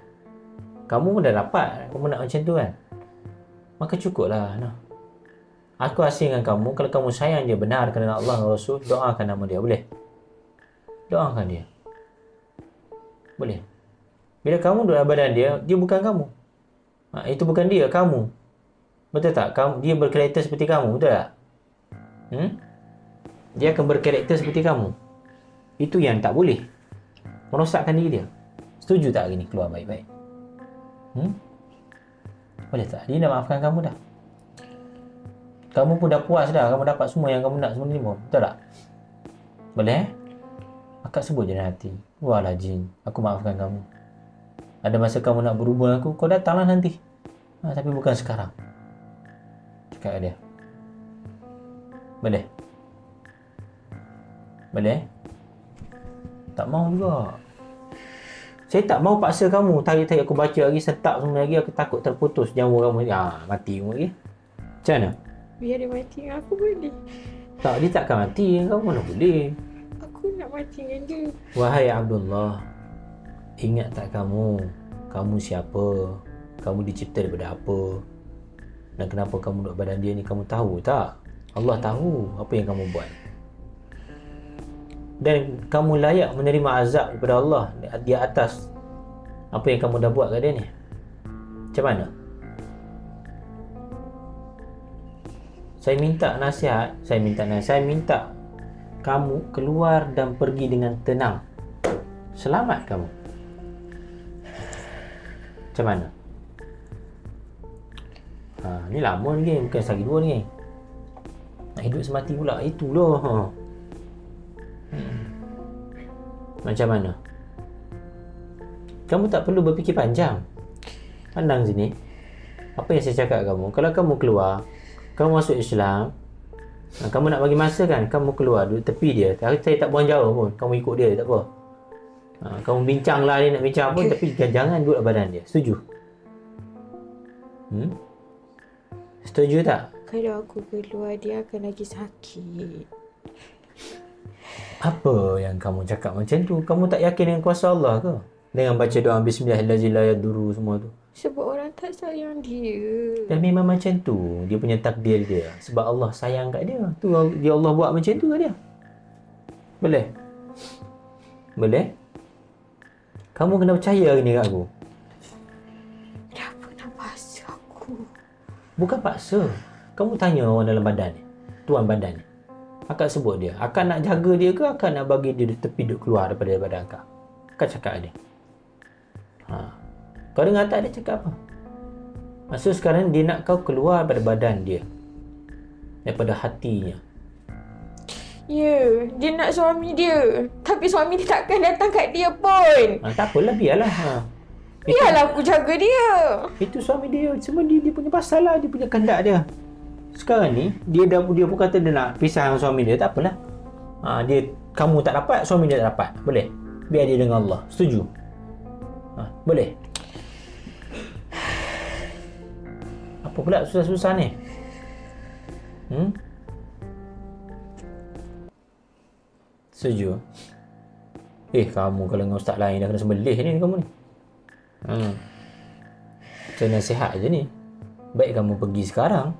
Kamu pun dah dapat. Kamu nak macam tu kan? maka cukuplah. Nah. Aku asingkan kamu, kalau kamu sayang dia benar kerana Allah dan Rasul, doakan nama dia, boleh? Doakan dia. Boleh. Bila kamu duduk dalam badan dia, dia bukan kamu. Itu bukan dia, kamu. Betul tak? Dia berkarakter seperti kamu, betul tak? Dia akan berkarakter seperti kamu. Itu yang tak boleh. Merosakkan diri dia. Setuju tak gini? Keluar baik-baik. Boleh tak? Dia dah maafkan kamu dah. Kamu pun dah puas dah. Kamu dapat semua yang kamu nak semua ni pun. Betul tak? Boleh? Akak sebut je dalam hati. Wahlah Jin, aku maafkan kamu. Ada masa kamu nak berhubung aku, kau datanglah nanti. Tapi bukan sekarang. Cakap dia. Boleh? Boleh? Tak mau juga. Saya tak mau paksa kamu. Tadi aku baca lagi, setak semua lagi. Aku takut terputus jamur kamu. Mati kamu lagi. Macam mana? Biar dia mati dengan aku boleh. Tak, dia takkan mati dengan kamu. Mana boleh. Aku nak mati dengan dia. Wahai Abdullah, ingat tak kamu? Kamu siapa? Kamu dicipta daripada apa? Dan kenapa kamu duduk badan dia ni? Kamu tahu tak? Allah tahu apa yang kamu buat. Dan kamu layak menerima azab daripada Allah di atas apa yang kamu dah buat kat dia ni. Macam mana? Saya minta nasihat. Saya minta kamu keluar dan pergi dengan tenang. Selamat kamu. Macam mana? Ni lama ni, bukan sehari dua ni. Nak hidup semati pula. Itulah. Macam mana? Kamu tak perlu berfikir panjang. Pandang sini. Apa yang saya cakap kamu? Kalau kamu keluar, kamu masuk Islam, kamu nak bagi masa kan, kamu keluar duduk tepi dia. Saya tak buang jauh pun. Kamu ikut dia, tak apa. Kamu bincang lah dia nak bincang apa, tapi jangan duduk badan dia. Setuju? Setuju tak? Kalau aku keluar, dia akan lagi sakit. Apa yang kamu cakap macam tu? Kamu tak yakin dengan kuasa Allah ke? Dengan baca doa Bismillahirrahmanirrahim semua tu. Sebab orang tak sayang dia. Dan memang macam tu. Dia punya takdir dia. Sebab Allah sayang kat dia. Tu dia Allah buat macam tu kat dia. Boleh? Boleh? Kamu kena percaya ni kat aku. Kenapa nak paksa aku? Bukan paksa. Kamu tanya orang dalam badan ni. Tuan badan ni. Akak sebut dia. Akak nak jaga dia ke akak nak bagi dia tepi duduk keluar daripada badan akak? Akak cakap dia. Kau dengar tak dia cakap apa? Maksud sekarang dia nak kau keluar daripada badan dia. Daripada hatinya. Ya, dia nak suami dia. Tapi suami dia takkan datang kat dia pun. Tak apalah, biarlah. Biarlah aku jaga dia. Itu suami dia. Semua dia punya pasal lah. Dia punya kehendak dia. Sekarang ni dia pun kata dia nak pisah dengan suami dia, tak apalah. Kamu tak dapat, suami dia tak dapat. Boleh? Biar dia dengan Allah. Setuju? Boleh? Apa pula susah-susah ni? Setuju? Kamu kalau dengan ustaz lain dah kena sembelih ni kamu ni. Saya nasihat je ni. Baik kamu pergi sekarang.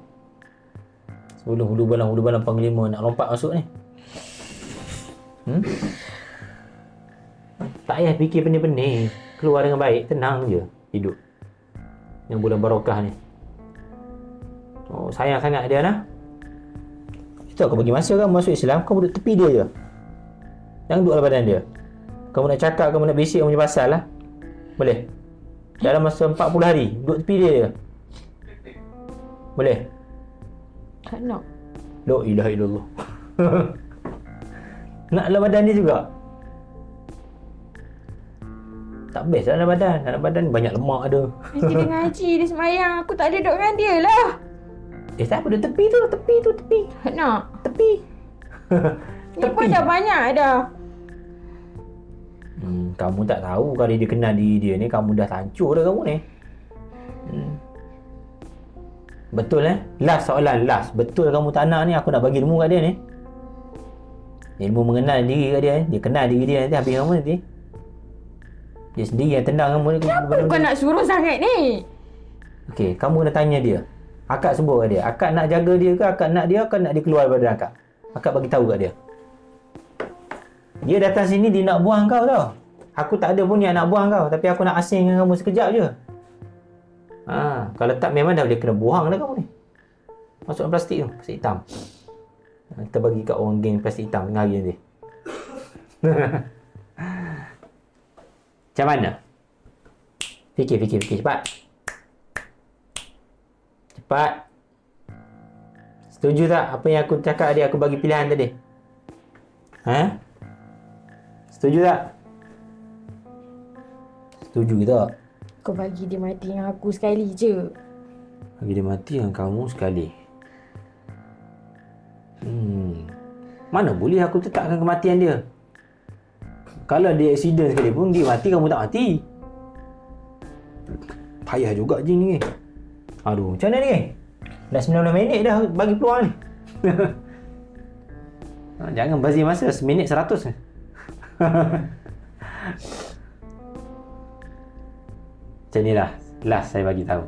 Sebelum hulu balang panglima nak lompat masuk ni. Tak payah fikir pening-pening. Keluar dengan baik, tenang je hidup. Yang bulan barokah ni. Sayang sangat dia lah. Itu aku bagi masa kamu masuk Islam, kamu duduk tepi dia je. Jangan duduk dalam badan dia. Kamu nak cakap, kamu nak bisik, kamu punya pasal lah. Boleh? Dalam masa 40 hari, duduk tepi dia je. Boleh? Tak nak. La ilaha illallah. Nak dalam badan dia juga. Tak best dalam badan. Dalam badan banyak lemak ada. Nanti dia ngaji, dia semayang. Aku tak ada duduk dengan dia lah. Tak apa, dia tepi tu. Tak nak. Tepi. Ni pun dah banyak dah. Kamu tak tahu kalau dia kenal diri dia ni, kamu dah hancur dah kamu ni. Betul Last soalan, last. Betul kamu tak nak ni, aku nak bagi ilmu kat dia ni. Ilmu mengenal diri kat dia. Dia kenal diri dia nanti, habis kamu nanti. Dia sendiri yang tendang kamu ni. Kenapa kau nak suruh sangat ni? Okey, kamu kena tanya dia. Akak sebut kat dia. Akak nak jaga dia ke? Akak nak dia keluar daripada akak? Akak bagi tahu kat dia. Dia datang sini dia nak buang kau tau. Aku tak ada pun niat nak buang kau, tapi aku nak asing dengan kamu sekejap je. Kalau tak memang dah boleh kena buang dah kamu ni. Masukkan plastik tu, plastik hitam. Kita bagi kat orang geng plastik hitam tengah hari nanti. Macam mana? Fikir cepat. Cepat. Setuju tak apa yang aku cakap tadi? Aku bagi pilihan tadi. Setuju tak? Setuju tak? Kau bagi dia mati dengan aku sekali je. Bagi dia mati dengan kamu sekali. Mana boleh aku tetapkan kematian dia? Kalau dia accident sekali pun dia mati, kamu tak mati. Payah juga Jin ni. Aduh, macam mana ni? Dah 19 minit dah bagi peluang ni. Jangan bazir masa, seminit 100. Macam ni lah. Last saya bagi tahu.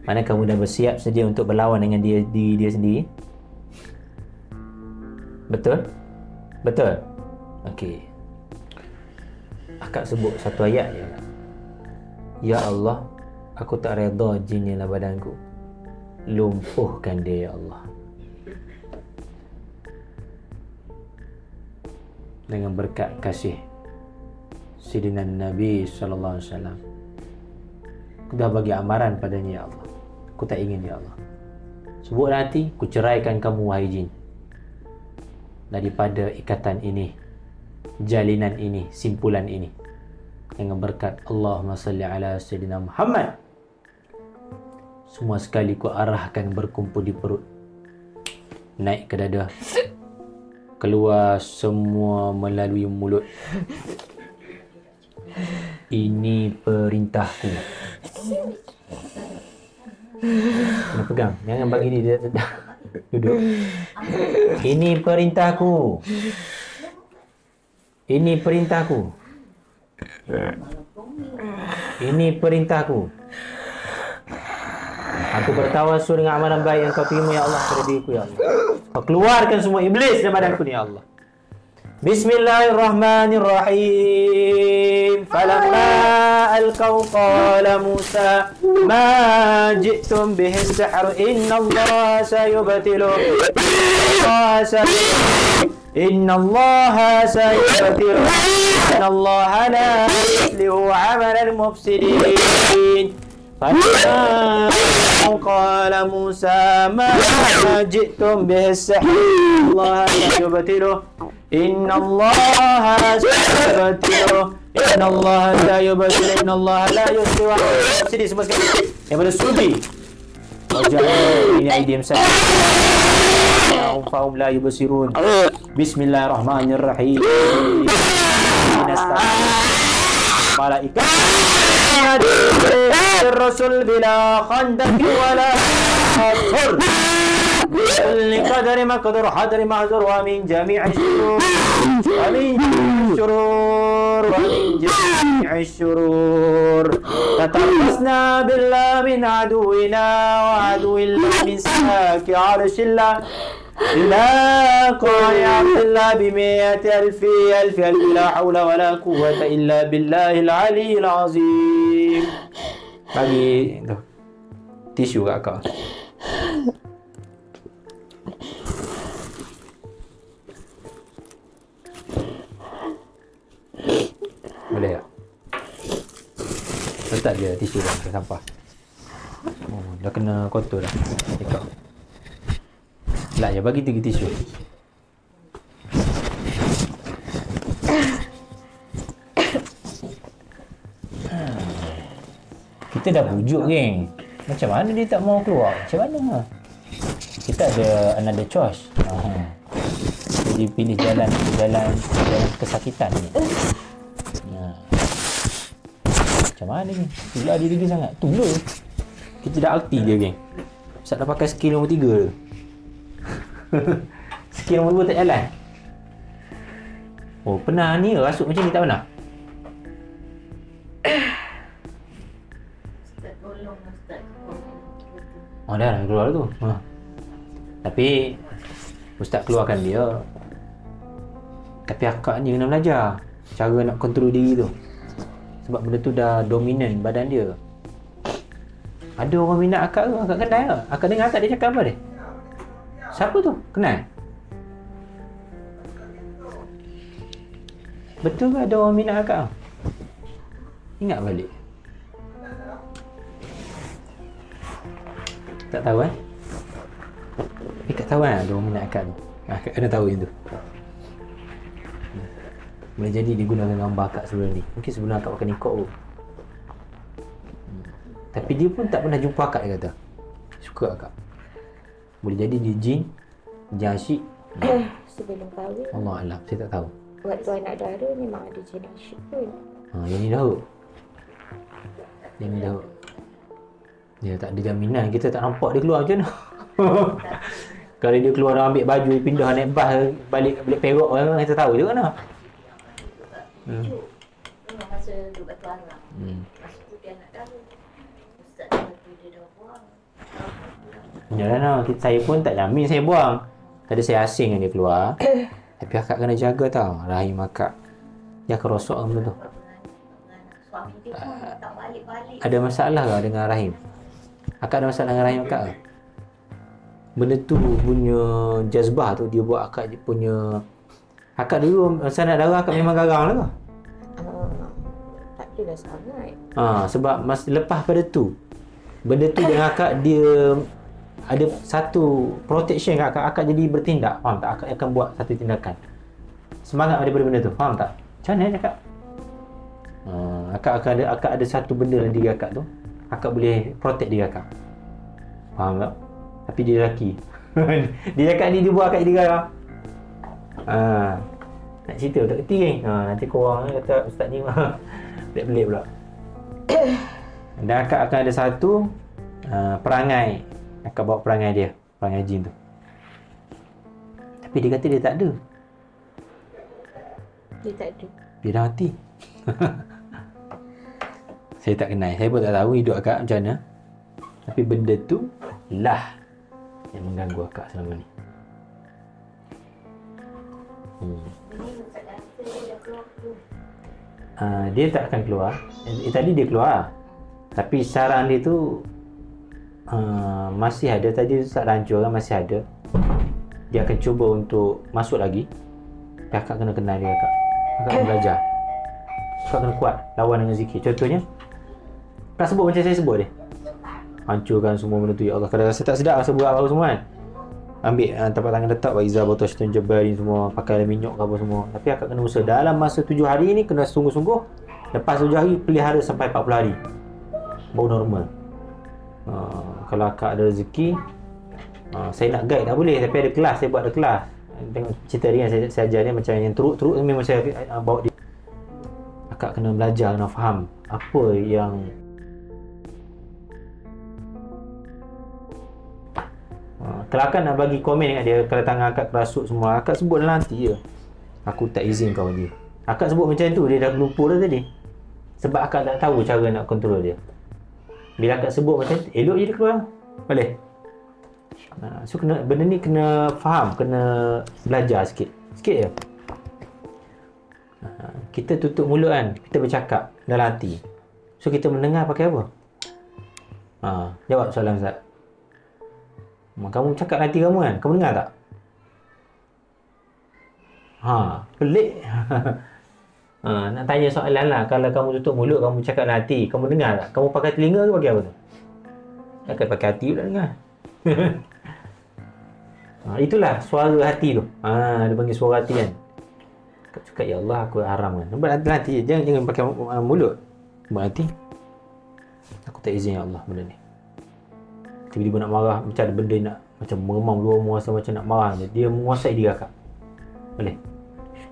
Mana kamu dah bersiap sedia untuk berlawan dengan diri dia sendiri? Betul? Betul? Okey. Akak sebut satu ayat je. Ya Allah, aku tak redha jin dalam badanku. Lumpuhkan dia ya Allah. Dengan berkat kasih Sayyidina Nabi sallallahu alaihi wasallam. Aku dah bagi amaran padanya ya Allah. Aku tak ingin ya Allah. Sebut nanti aku ceraikan kamu wahai jin. Daripada ikatan ini, jalinan ini, simpulan ini. Dengan berkat Allahumma salli ala Sayyidina Muhammad. Semua sekali ku arahkan berkumpul di perut. Naik ke dada. Keluar semua melalui mulut. Ini perintahku. Kena pegang. Jangan bagi dia duduk. Ini perintahku. Ini perintahku. Ini perintahku. Aku bertawasul dengan amalan baik yang kau terima ya Allah pada diriku ya Allah. Kau keluarkan semua iblis dari badanku ni ya Allah. Bismillahirrahmanirrahim. Falamma alqaw qala Musa ma ji'tum bihi as-sihr inna Allah sayubtilu. Inna Allah sayubtilu. Inna Allah la yuslihu 'amala al-mufsidin. قال موسى ما جئتم به السحر الله يبتله إن الله سيبتله إن الله لا يبتله إن الله لا يصلح المفسدين. Semua sekali daripada sudi waja'alna min aydihim saddan fahum la yubsirun. Bismillahirrahmanirrahim. Malaikat الرسل بلا خندق ولا حصر لقدر مقدر حدر معذر ومن جميع الشرور تتربصنا بالله من عدونا وعدو الله من ساك عرش الله إلا قال عبد الله بمئة ألف لا حول ولا قوة إلا بالله العلي العظيم. Bagi tu tisu kat kau. Boleh tak? Letak je tisu dalam sampah. Dah kena kotor dah. Ikut. Lah ya, bagi 3 tisu. Kita dah pujuk geng. Macam mana dia tak mau keluar? Macam mana? Kita ada another choice. Jadi pilih jalan kesakitan ni. Macam mana ni? Tula dia tinggi sangat. Tula. Kita dah ulti dia geng. Ustaz dah pakai skill nombor 3 tu. Skill nombor 2 tak jalan. Oh, pernah ni rasuk macam ni tak pernah? Oh dah keluar tu. Tapi ustaz keluarkan dia. Tapi akak ni kena belajar cara nak kontrol diri tu. Sebab benda tu dah dominan badan dia. Ada orang minat akak tu, akak kenal ke? Akak dengar akak dia cakap apa dia? Siapa tu? Kenal? Betul ke ada orang minat akak? Ingat balik. Tak tahu tak tahu ada orang minat akak tu. Akak kena tahu yang tu. Boleh jadi dia gunakan gambar akak sebelum ni. Mungkin sebelum akak pakai nikah tu. Tapi dia pun tak pernah jumpa akak, dia kata. Suka akak. Boleh jadi dia jin asyik. Sebelum kahwin, Allah Alam, saya tak tahu. waktu anak dara memang ada jin asyik pun. Yang ni dah. Yang ni dah. Dia tak ada jaminan, kita tak nampak dia keluar macam mana. Kalau dia keluar dah ambil baju, pindah naik bas balik Perak orang kita tahu je kan. Masa duduk batu alam. Masa tu dia nak tahu. Ustaz dah batu dia dah buang. Yalah, saya pun tak jamin saya buang. Tadi saya asing dengan dia keluar. Tapi akak kena jaga tau, rahim akak. Dia akan rosok benda tu. Suami dia pun tak balik-balik. Ada masalah ke dengan rahim? Akak ada masalah dengan rahim akak ke? Benda tu punya jazbah tu dia buat akak punya. Akak dulu masa nak darah akak memang garang lah ke? Tak adalah sangat. Sebab lepas pada tu benda tu dengan akak dia ada satu protection kat akak, akak jadi bertindak, faham tak? Akak akan buat satu tindakan semangat daripada benda tu, faham tak? Macam mana cakap? Akak ada satu benda dalam diri akak tu, akak boleh protect diri akak, faham tak? Tapi dia lelaki. Dia cakap ni dia buat akak jadi garang. Nak cerita tak kerti kan? Nanti korang kata ustaz ni pelik-pelik pula. Dan akak akan ada satu perangai. Akak bawa perangai dia, perangai jin tu. Tapi dia kata dia tak ada. Dia tak ada. Dia dah mati. Saya tak kenal, saya pun tak tahu hidup akak macam mana. Tapi benda tu lah yang mengganggu akak selama ni. Dia tak akan keluar. Tadi dia keluar. Tapi sarang dia tu masih ada. Tadi tak rancur kan, masih ada. Dia akan cuba untuk masuk lagi. Kakak kena kenal dia kakak. Kakak kena belajar. Kakak kena kuat lawan dengan zikir. Contohnya Kak sebut macam saya sebut dia. Hancurkan semua benda tu, ya Allah. Kadang-kadang saya tak sedap rasa berat apa semua kan. Ambil tapak tangan letak Iza botol syaitan jabarin semua, pakai minyak ke apa semua. Tapi akak kena usaha dalam masa 7 hari ni, kena sungguh-sungguh. Lepas 7 hari pelihara sampai 40 hari baru normal. Kalau akak ada rezeki, saya nak guide tak boleh, tapi ada kelas, saya buat ada kelas. Tengok cerita dia saya ajar dia macam yang teruk-teruk memang saya bawa dia. Akak kena belajar, kena faham apa yang kalau akak nak bagi komen dengan dia, kalau tangan akak kerasuk semua, akak sebut dalam hati je, aku tak izin kau dia. Akak sebut macam tu, dia dah lupa dah tadi. Sebab akak tak tahu cara nak kontrol dia. Bila akak sebut macam tu, elok je dia keluar. Boleh? So benda ni kena faham, kena belajar sikit. Sikit je. Kita tutup mulut kan, kita bercakap dalam hati. So kita mendengar pakai apa? Jawab soalan Ustaz. Kamu cakap hati kamu kan? Kamu dengar tak? Pelik. Nak tanya soalan lah. Kalau kamu tutup mulut, kamu cakap hati, kamu dengar tak? Kamu pakai telinga ke pakai apa tu? Takkan pakai hati pula dengar. Itulah suara hati tu. Dia panggil suara hati kan. Kau cakap, ya Allah aku haram kan. Nampak dalam hati. Jangan pakai mulut. Nampak hati. Aku tak izin ya Allah benda ni. Tiba-tiba nak marah, macam ada benda nak macam meremang luar rasa macam nak marah. Dia menguasai diri akak. Boleh?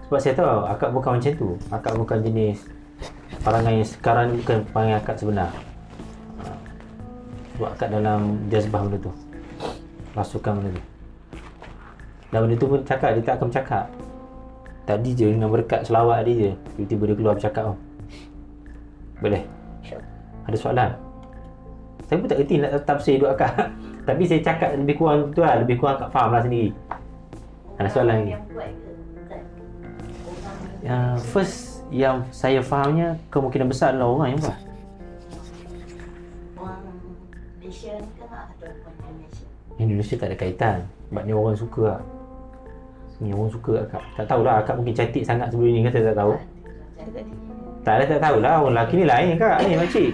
Sebab saya tahu akak bukan macam tu. Akak bukan jenis perangai yang sekarang ni, bukan perangai akak sebenar. Sebab akak dalam jazbah benda tu, rasukan benda tu. Dan benda tu pun cakap, dia tak akan bercakap. Tadi je dengan berkat selawat dia je, tiba-tiba dia keluar bercakap tau. Boleh? Ada soalan? Saya pun tak kerti nak tafsir hidup akak. Tapi saya cakap lebih kurang tu lah, lebih kurang akak faham lah sendiri. Ada soalan lagi. Yang buat ke? Bukan. Orang Yang first yang saya fahamnya kemungkinan besar adalah orang yang buat. orang Malaysia ke ataupun Indonesia? Indonesia tak ada kaitan. Sebab ni orang suka lah. Ni orang suka akak. Tak tahulah akak mungkin cantik sangat sebelum ni kan, saya tak tahu. Tak ada, tak tahulah. Orang lelaki ni lain kak. Ni makcik.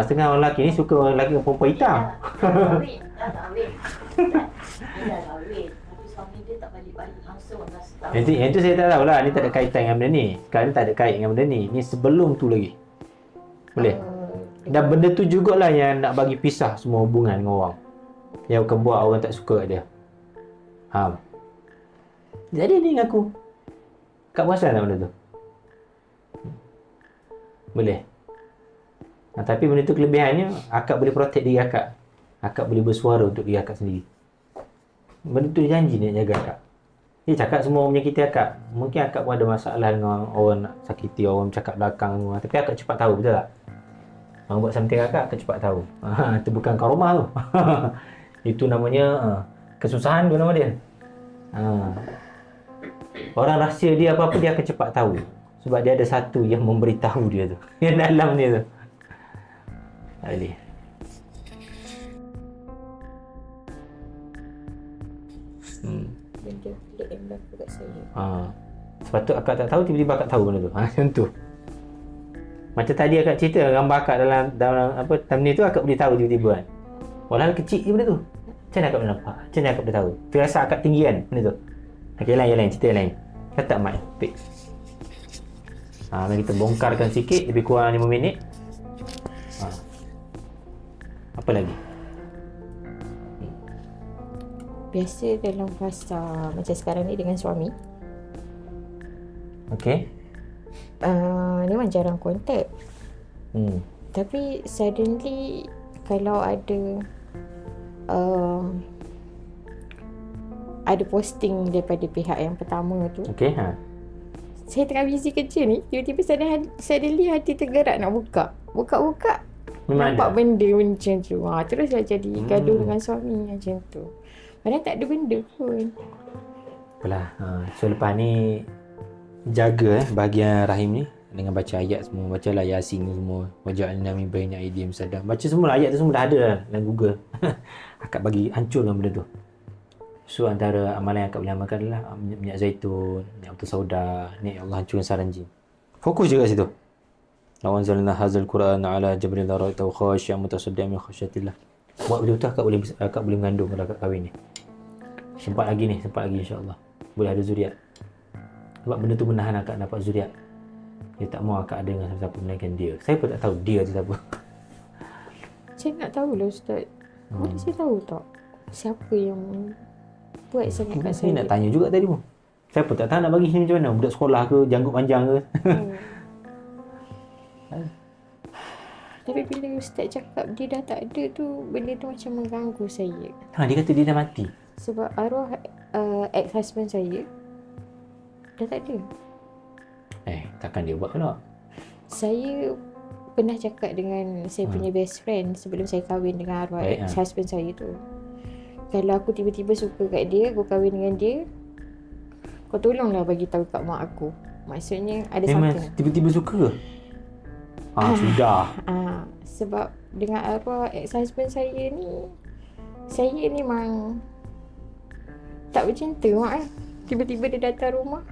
Setengah orang lelaki ni suka orang lelaki dengan perempuan hitam. Dah kahwin. Dah kahwin. Tapi suami dia tak balik-balik langsung dah setahun. Yang tu saya tak tahulah. Ni tak ada kaitan dengan benda ni. Sekarang ni tak ada kait dengan benda ni. Ni sebelum tu lagi. Boleh? Dan benda tu jugalah yang nak bagi pisah semua hubungan dengan orang. Yang akan buat orang tak suka kat dia. Faham? Jadi dia ngaku. Kak perasan tak benda tu? Boleh? Tapi benda tu kelebihannya, akak boleh protect diri akak. Akak boleh bersuara untuk diri akak sendiri. Benda tu dia janji nak jaga akak. Dia cakap semua orang menyakiti akak. Mungkin akak pun ada masalah dengan orang nak sakiti, orang cakap belakang semua. Tapi akak cepat tahu, betul tak? Orang buat something akak cepat tahu. Itu bukan karomah tu. Itu namanya kesusahan tu nama dia. Orang rahsia dia apa-apa dia akan cepat tahu. Sebab dia ada satu yang memberitahu dia tu. Yang dalam dia tu. Tak boleh. Benda pelik yang berlaku kat saya. Sepatut akak tak tahu, tiba-tiba akak tahu benda tu. Macam tu. Macam tadi akak cerita gambar akak dalam apa thumbnail tu, akak boleh tahu tiba-tiba kan. Walau kecil je benda tu. Macam mana akak boleh nampak? Macam mana akak boleh tahu? Firasat akak tinggi kan benda tu. Okey, lain, cerita yang lain. Kata mic, pik. Mari kita bongkarkan sikit, lebih kurang 5 minit. Apa lagi? Biasa dalam fasa macam sekarang ni dengan suami, Okey. memang jarang kontak. Tapi suddenly kalau ada posting daripada pihak yang pertama tu, Okey, saya tengah busy kerja ni, tiba-tiba suddenly hati tergerak nak buka memang nampak ada. benda macam tu. Teruslah jadi gaduh dengan suami macam tu. Padahal tak ada benda pun. Apalah. So lepas ni jaga bahagian rahim ni dengan baca ayat semua, bacalah Yasin ni semua. Waja'alna min baini aydihim sadda. Baca semua ayat tu, semua dah ada dalam Google. Akak bagi hancurkan benda tu. So antara amalan yang akak boleh amalkan adalah minyak zaitun, minyak betul sauda, ni Allah hancurkan sarang jin. Fokus je kat situ. Lawan zalna hazal Quran ala jabril ra'aytahu khashi'an mutasaddian min khasyatillah. Buat betul-betul akak boleh mengandung kalau akak kahwin ni. Sempat lagi insya-Allah. Boleh ada zuriat. Sebab benda tu menahan akak dapat zuriat. Dia tak mahu akak ada dengan siapa-siapa melainkan dia. Saya pun tak tahu dia tu siapa. Saya nak tahulah Ustaz. Boleh saya tahu tak siapa yang buat sangat kat Saya saya? nak tanya juga tadi pun. Saya pun tak tahu nak bagi sini macam mana. Budak sekolah ke, janggut panjang ke. Tapi bila Ustaz cakap dia dah tak ada tu, benda tu macam mengganggu saya. Dia kata dia dah mati. Sebab arwah ex-husband saya dah tak ada. Takkan dia buat pula. Saya pernah cakap dengan saya punya best friend sebelum saya kahwin dengan arwah ex-husband saya tu. Kalau aku tiba-tiba suka kat dia, aku kahwin dengan dia, kau tolonglah bagi tahu kat mak aku. Maksudnya ada Memang something. tiba-tiba suka ke? Sudah. Sebab dengan arwah ex-husband saya ni, saya memang tak bercinta mak lah. Tiba-tiba dia datang rumah,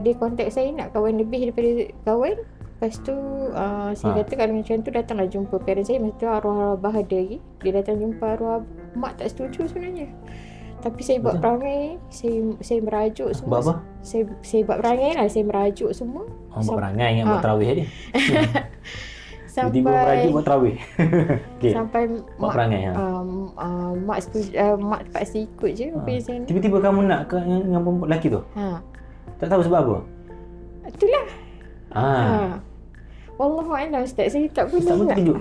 dia kontak saya nak kawan lebih daripada kawan. Lepas tu saya kata kalau macam tu datanglah jumpa parents saya. Masa tu arwah abah ada lagi. Dia datang jumpa arwah mak, tak setuju sebenarnya. Tapi saya buat perangai, saya merajuk semua. Buat apa? Saya buat perangai lah, saya merajuk semua. Buat perangai ingat buat tarawih dia. Tiba-tiba Sampai merajuk buat tarawih. Okay. sampai Buat perangai mak setuju, mak terpaksa ikut je apa yang saya nak. Tiba-tiba kamu nak ke dengan perempuan lelaki tu? Tak tahu sebab apa? Itulah. Wallahualam Ustaz, saya tak pernah Ustaz pun nak. terkejut.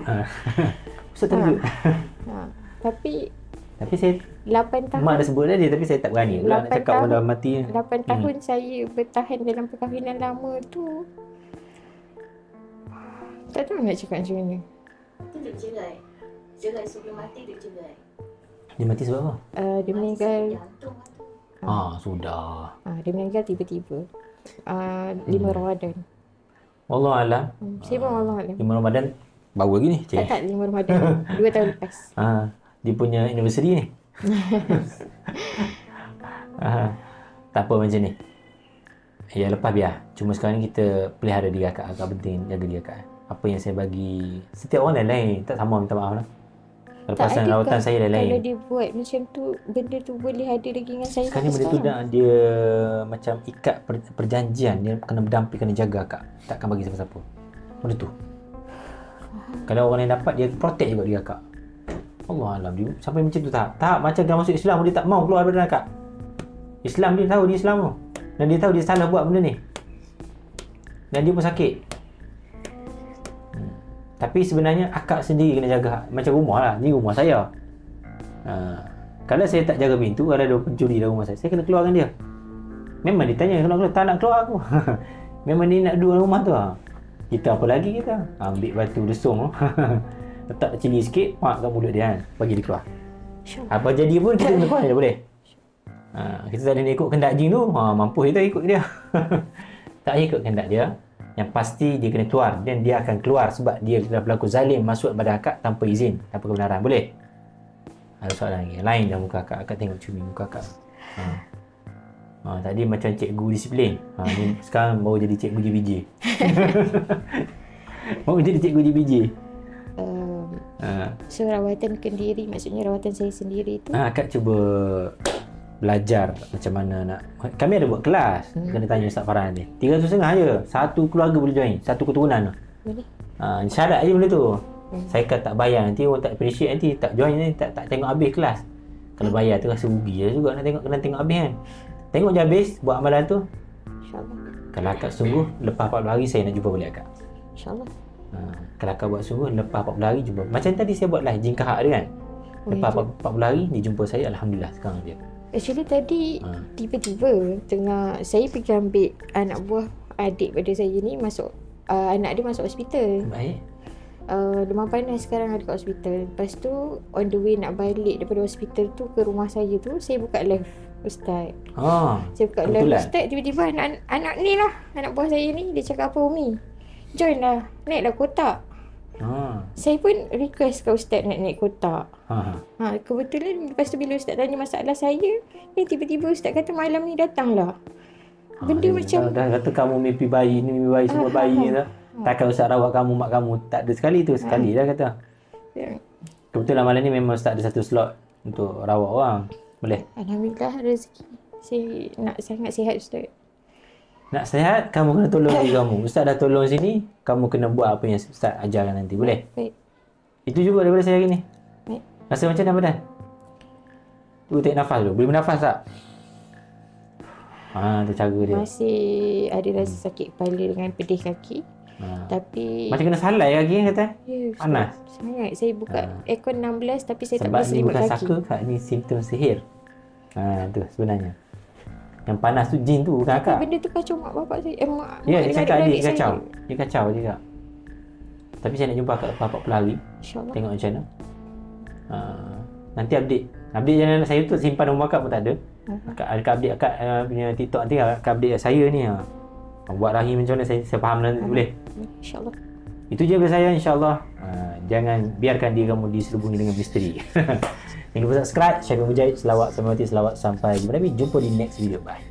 Ustaz terkejut. Tapi saya 8 tahun mak dah sebut tadi, tapi saya tak berani pula nak 8 cakap orang tahun. dah mati. 8 tahun saya bertahan dalam perkahwinan lama tu. Tak tahu nak cakap macam mana. Itu dia bercerai. Cerai sebelum mati dia cerai. Dia mati sebab apa? Dia meninggal. Jantung. Sudah. Dia meninggal tiba-tiba. 5 Ramadan. Wallahualam. Saya pun Allah Alam. 5 Ramadan baru lagi ni. Cik. Tak 5 Ramadan. 2 tahun lepas. Dia punya anniversary ni. Tak apa macam ni. Ya lepas biar. Cuma sekarang ni kita pelihara diri akak. Akak penting jaga diri akak. Apa yang saya bagi, setiap orang lain. Tak sama, minta maaf lah. Lepasan rawatan saya lain. Kalau dia buat macam tu, benda tu boleh ada lagi dengan saya. Sekarang ni benda tu dah dia macam ikat perjanjian. Dia kena berdamping, kena jaga akak. Takkan bagi siapa-siapa. Benda tu. Kalau orang lain dapat, dia protect juga dia akak. Allahualam. Dia sampai macam tu tak? Tak, macam dah masuk Islam, dia tak mau keluar daripada akak. Islam, dia tahu dia Islam tu. Dan dia tahu dia salah buat benda ni. Dan dia pun sakit. Tapi sebenarnya akak sendiri kena jaga. Macam rumah lah. Ni rumah saya. Kalau saya tak jaga pintu, kalau ada pencuri dalam rumah saya kena keluarkan dia. Memang dia tanya, kenapa tak nak keluar aku? Memang dia nak duduk rumah tu. Kita apa lagi kita? Ambil batu lesung. Letak cili sikit, mak kat mulut dia kan. Bagi dia keluar. Apa jadi pun kita kena keluar dia boleh. Kita tak ada ikut kehendak jin tu. Mampu kita ikut dia. Tak ikut kehendak dia. Yang pasti dia kena keluar. Dan dia akan keluar sebab dia dah berlaku zalim masuk pada akak tanpa izin, tanpa kebenaran. Boleh? Ada soalan lagi. Lain dah muka akak. Akak tengok cumi muka akak. Tadi macam cikgu disiplin. Ni sekarang baru jadi cikgu JBJ. Baru jadi cikgu JBJ. So rawatan kendiri, maksudnya rawatan saya sendiri tu. Akak cuba belajar macam mana nak. Kami ada buat kelas. Kena tanya Ustaz Farhan ni. 350 je. Satu keluarga boleh join. Satu keturunan. Boleh. Syarat je benda tu. Saya kata tak bayar, nanti orang tak appreciate, nanti tak join, nanti tak tengok habis kelas. Kalau bayar tu rasa rugi je juga nak tengok habis kan. Tengok je habis buat amalan tu. InsyaAllah. Kalau akak sungguh lepas 40 hari saya nak jumpa balik akak. InsyaAllah. Kalau akak buat sungguh lepas 40 hari jumpa. Macam tadi saya buat live jin kahak dia kan. Lepas 40 hari dia jumpa saya, alhamdulillah sekarang dia. Actually tadi tiba-tiba tengah saya pergi ambil anak buah adik pada saya ni masuk, anak dia masuk hospital. Baik. Demam panas sekarang ada kat hospital. Lepas tu on the way nak balik daripada hospital tu ke rumah saya tu, saya buka live Ustaz. Saya buka live Ustaz, tiba-tiba anak ni lah, anak buah saya ni, dia cakap apa, Umi, join lah, naiklah kotak. Saya pun request ke Ustaz nak naik kotak. Kebetulan lepas tu bila Ustaz tanya masalah saya, tiba-tiba Ustaz kata malam ni datanglah. Benda macam dah kata kamu mimpi bayi ni, mimpi bayi semua bayi dah. Takkan Ustaz rawat kamu, mak kamu. Tak ada sekali tu, sekali dah kata. Kebetulan malam ni memang Ustaz ada satu slot untuk rawat orang. Boleh? Alhamdulillah rezeki. Saya nak sangat sihat Ustaz. Nak sihat, kamu kena tolong diri kamu. Ustaz dah tolong sini, kamu kena buat apa yang Ustaz ajarkan nanti. Boleh? Baik. Itu juga daripada saya hari ni. Baik. Rasa macam mana badan? Tu tarik nafas dulu. Boleh bernafas tak? Tu cara dia. Masih ada rasa sakit kepala dengan pedih kaki. Tapi macam kena salai kaki kan kata? Ya, panas. Sangat. Saya buka aircon 16 tapi saya sebab tak boleh selimut bukan kaki. saka, Kak. Ni simptom sihir. Tu sebenarnya. Yang panas tu jin tu, bukan akak. Benda tu kacau mak bapak saya. Ya, dia cakap adik dia kacau. saya. Dia kacau dia cakap. Tapi saya nak jumpa akak lepas 40 hari. InsyaAllah. Tengok macam mana. Nanti update. Update jangan saya tu simpan nombor akak pun tak ada. Akak update akak punya TikTok nanti akak update saya ni. Buat rahim macam mana saya faham nanti boleh. InsyaAllah. Itu je daripada saya, insyaAllah. Jangan biarkan diri kamu diselubungi dengan misteri. Jangan lupa subscribe, share, Mujahid, selawat, sampai jumpa di next video. Bye.